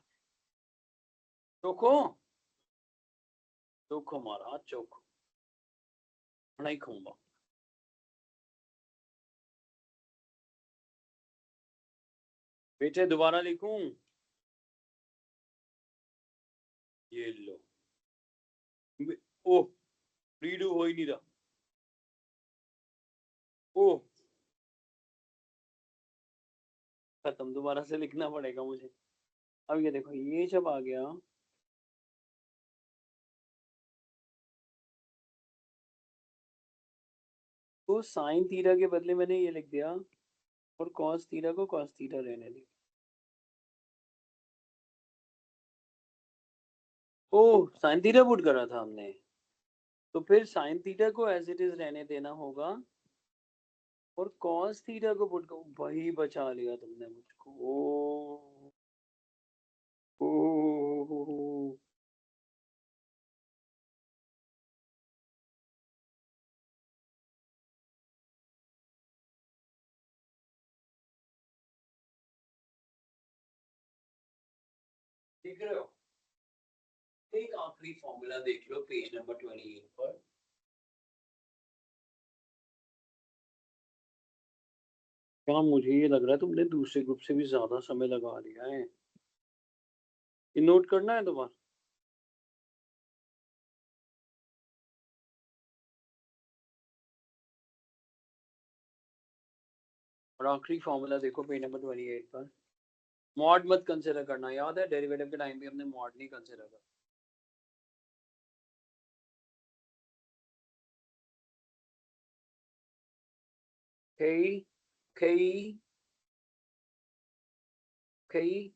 चोखो चोखो मारा चोखो नहीं खाऊंगा बेटे दोबारा लिखूं ये लो ओ रीडू हो ही नहीं रहा ओ खत्म दोबारा से लिखना पड़ेगा मुझे अब ये देखो ये जब आ गया तो साइन थीटा के बदले मैंने ये लिख दिया और कॉस थीटा को कॉस थीटा रहने दिया ओ साइन थीटा पुट करा था हमने तो फिर साइन थीटा को एज इट इज रहने देना होगा और कॉस थीटा को पुट वही बचा लिया तुमने मुझको ओ देख रहे हो एक आखिरी फॉर्मूला देख लो पेज नंबर 28 पर क्या मुझे ये लग रहा है तुमने दूसरे ग्रुप से भी ज्यादा समय लगा लिया है ये नोट करना है दोबारा और आखिरी फॉर्मूला देखो पेज नंबर 28 पर मॉड मत कंसिडर करना याद है डेरिवेटिव के टाइम भी हमने मॉड नहीं कंसिडर करा कई कई कई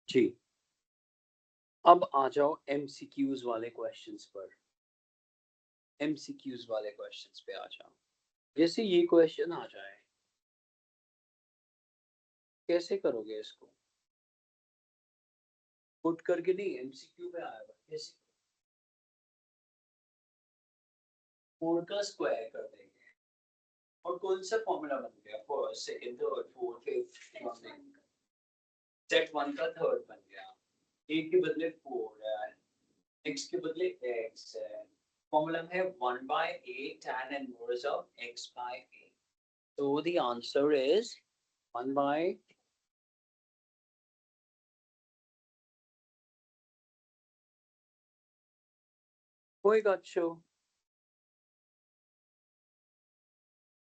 जी अब आ जाओ एमसीक्यूज वाले क्वेश्चंस पर एमसीक्यूज वाले क्वेश्चंस पे आ जाओ जैसे ये क्वेश्चन आ जाए कैसे करोगे इसको पुट करके नहीं एमसीक्यू में आएगा कैसे 4 का स्क्वायर कर देंगे और कौन सा फॉर्मूला बन गया first second third fourth fifth set 1 का थर्ड बन गया 8 के बदले 4 है x के बदले x है फॉर्मूला है 1 by a tan inverse of x by a so the answer is 1 by कोई गच्छो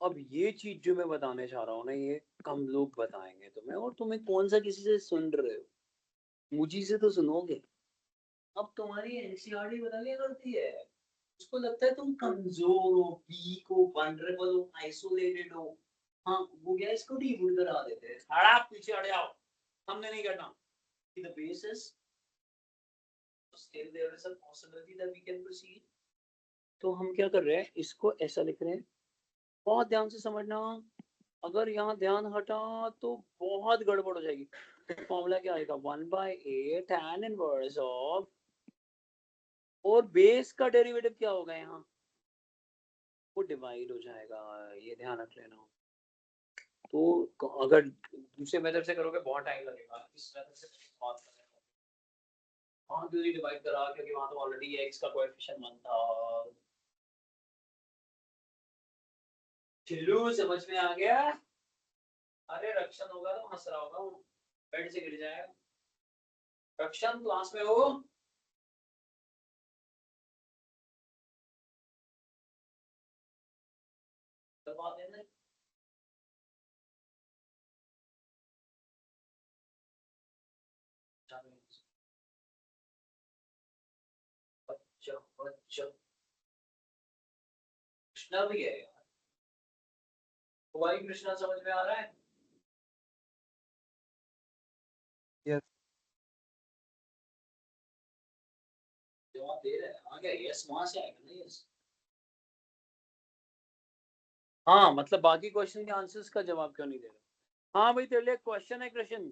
अब ये चीज जो मैं बताने चाह रहा हूँ ना ये कम लोग बताएंगे तुम्हें और तुम्हें कौन सा किसी से सुन रहे हो मुझी से तो सुनोगे अब तुम्हारी एनसीईआरटी पता क्या करती है उसको लगता है तुम कमजोर हो वीक हो वनरेबल हो आइसोलेटेड हो हाँ वो क्या इसको डिबूट करा देते हैं खड़ा पीछे हट जाओ हमने नहीं करना the basis still there is a possibility that we can proceed तो हम क्या कर रहे हैं इसको ऐसा लिख रहे हैं बहुत ध्यान से समझना अगर यहाँ ध्यान हटा तो बहुत गड़बड़ हो जाएगी फॉर्मूला क्या आएगा 1 by a tan inverse of और बेस का डेरिवेटिव क्या होगा यहाँ वो डिवाइड हो जाएगा ये ध्यान रख लेना तो अगर दूसरे मेथड से करोगे बहुत टाइम लगेगा इस मेथड से बहुत लगेगा वहाँ दूसरी डिवाइड करा क्योंकि वहाँ तो ऑलरेडी x का कोएफिशिएंट 1 था चिल्लू समझ में आ गया अरे रक्षण होगा तो हंस रहा होगा वो बेड से गिर जाएगा रक्षण क्लास में हो दबा देना बच्चा बच्चा कृष्णा भी है यार भाई कृष्णा समझ में आ रहा है Yes. जवाब दे रहा है आ गया यस वहां से आएगा ना यस हाँ मतलब बाकी क्वेश्चन के आंसर्स का जवाब क्यों नहीं दे रहा हाँ भाई तेरे लिए क्वेश्चन है कृष्ण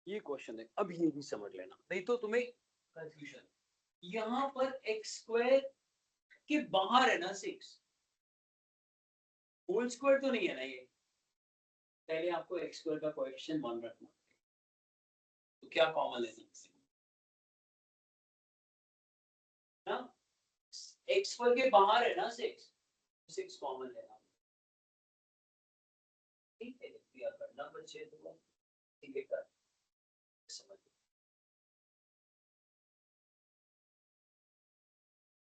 ये क्वेश्चन है अब ये भी समझ लेना नहीं तो तुम्हें कंफ्यूजन यहाँ पर एक्स स्क्वायर के बाहर है ना 6 होल स्क्वायर तो नहीं है ना ये पहले आपको एक्स स्क्वायर का कोएफिशिएंट 1 रखना तो क्या कॉमन लेना ना एक्स स्क्वायर के बाहर है ना 6 कॉमन लेना ठीक है क्लियर करना बच्चे तो ठीक है कर समझ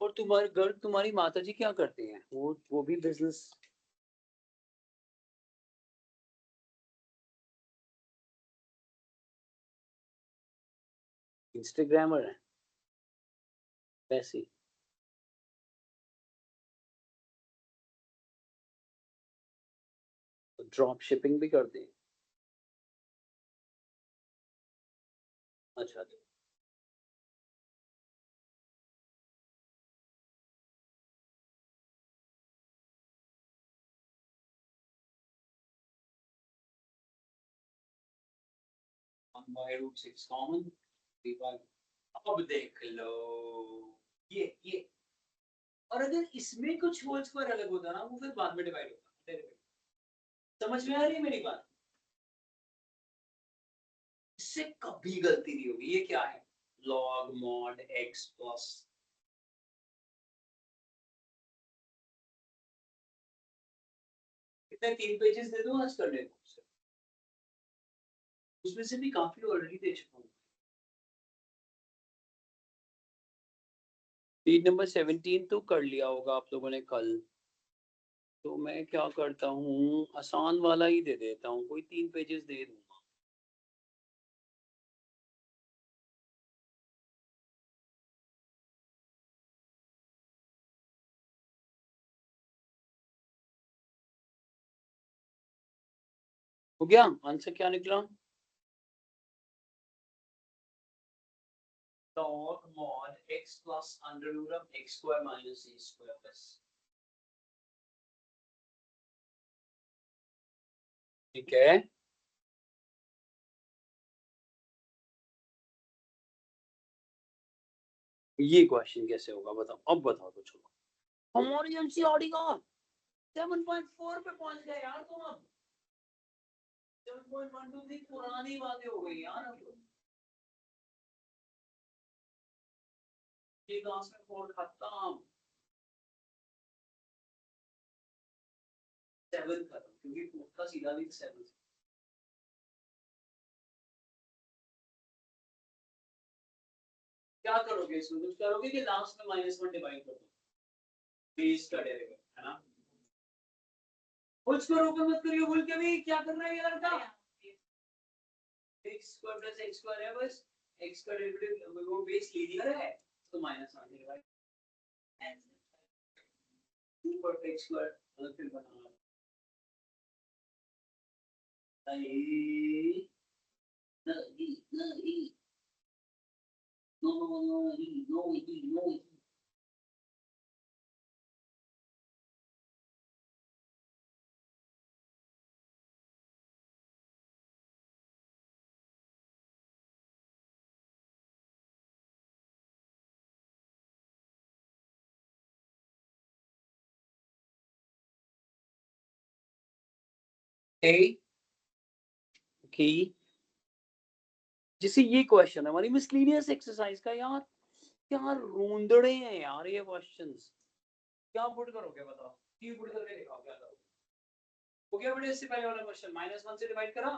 और तुम्हारे घर तुम्हारी माता जी क्या करती हैं वो भी बिजनेस इंस्टाग्रामर है वैसे ड्रॉप शिपिंग भी करते हैं अच्छा 1 by root 6 कॉमन अब देख लो ये और अगर इसमें कुछ होल स्क्वायर अलग होता ना वो फिर बाद में डिवाइड होता समझ में आ रही है मेरी बात इससे कभी गलती नहीं होगी ये क्या है log mod x plus कितने 3 पेजेस दे दो आज करने को उसमें से भी काफी ऑलरेडी दे चुका हूँ पेज नंबर 17 तो कर लिया होगा आप लोगों ने कल तो मैं क्या करता हूँ आसान वाला ही दे देता हूँ कोई 3 पेजेस दे दूंगा हो गया आंसर क्या निकला log mod x plus under root of x square minus c square plus ठीक है ये क्वेश्चन कैसे होगा बताओ, अब बताओ तो चलो। हमारी एनसीईआरटी का 7.4 पे पहुंच गए यार तुम अब। 7.12 थी, पुरानी बातें हो गई यार अब। ये क्लास में 4 खत्म, 7 खत्म, क्योंकि 4 का सीधा भी 7। क्या करोगे इसमें, कुछ करोगे कि लास्ट में -1 डिवाइड कर दो बेस का डेरिवेटिव, है ना? कुछ करोगे मत करियो, बोल के भी क्या करना है ये लड़का। x square plus x square है बस, x का डेरिवेटिव वो बेस लीनियर है तो -1 डिवाइड 2 पर x स्क्वायर अलग फिर बनाना। नहीं नहीं नहीं, no no no no no. ए की जैसे ये क्वेश्चन है हमारी मिसलीनियस एक्सरसाइज का यार, क्या रोंदड़े हैं यार ये क्वेश्चंस। क्या पुट करोगे बताओ, की पुट करके दिखाओ क्या करोगे। हो गया बेटे, इससे पहले वाला क्वेश्चन -1 से डिवाइड करा,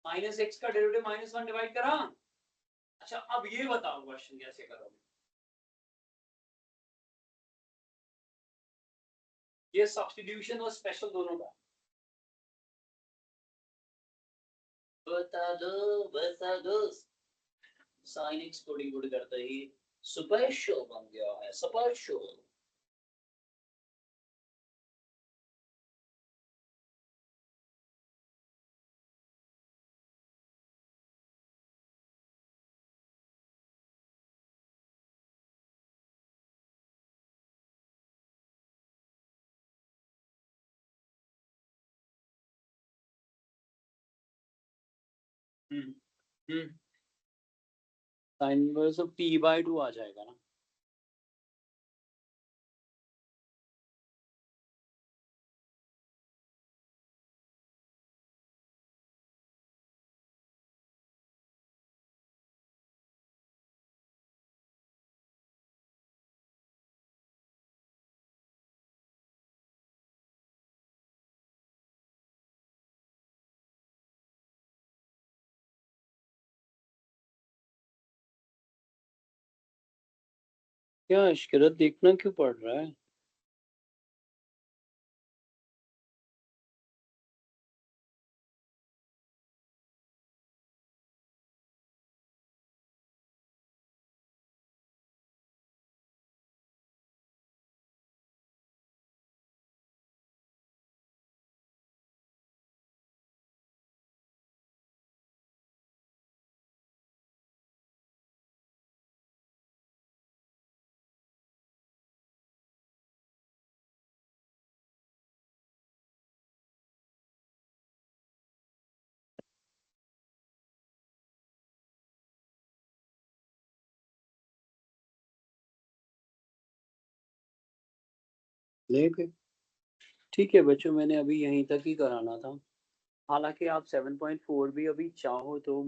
-x का डेरिवेटिव -1 डिवाइड करा। अच्छा अब ये बताओ क्वेश्चन कैसे करोगे। ये सब्स्टिट्यूशन और स्पेशल दोनों का बता दो। साइन एक्स कोडिंग गुड करते ही स्पेशल बन गया है, special. Sine inverse of t/2 आ जाएगा ना। क्या इश्करत देखना क्यों पड़ रहा है। लेके ठीक है बच्चों, मैंने अभी यहीं तक ही कराना था। हालांकि आप 7.4 भी अभी चाहो तो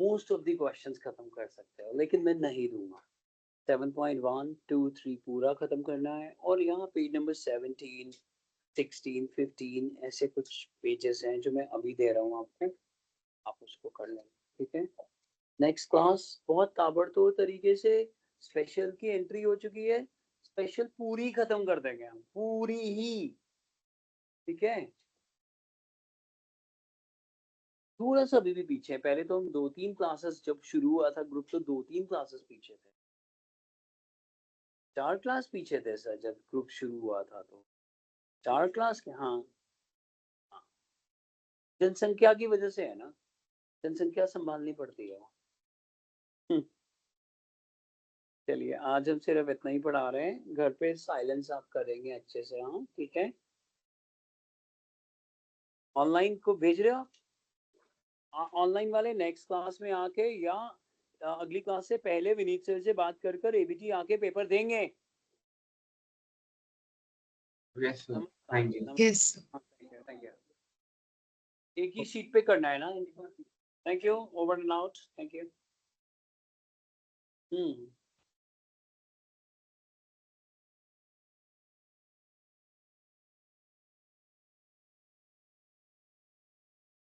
मोस्ट ऑफ द क्वेश्चंस खत्म कर सकते हो, लेकिन मैं नहीं दूंगा। 7.1 2 3 पूरा खत्म करना है, और यहाँ पेज नंबर 17 16 15 ऐसे कुछ पेजेस हैं जो मैं अभी दे रहा हूँ आपको, आप उसको कर लेंगे। ठीक है, नेक्स्ट क्लास बहुत ताबड़तोड़ तरीके से स्पेशल की एंट्री हो चुकी है। स्पेशल पूरी खत्म कर देंगे हम, पूरी ही। ठीक है, थोड़ा सा अभी भी पीछे है। पहले तो हम 2-3 क्लासेस जब शुरू हुआ था ग्रुप, तो 2-3 क्लासेस पीछे थे, 4 क्लास पीछे थे सर जब ग्रुप शुरू हुआ था, तो 4 क्लास के। हाँ हाँ, जनसंख्या की वजह से है ना, जनसंख्या संभालनी पड़ती है। हम्म, चलिए आज हम सिर्फ इतना ही पढ़ा रहे हैं, घर पे साइलेंस आप करेंगे अच्छे से। हाँ ठीक है, ऑनलाइन को भेज रहे हो आप, ऑनलाइन वाले नेक्स्ट क्लास में आके, या अगली क्लास से पहले विनीत सर से बात कर एबीटी आके पेपर देंगे। Yes, sir. Thank you. Yes. Thank you. एक ही शीट पे करना है ना? Thank you, over and out, thank you.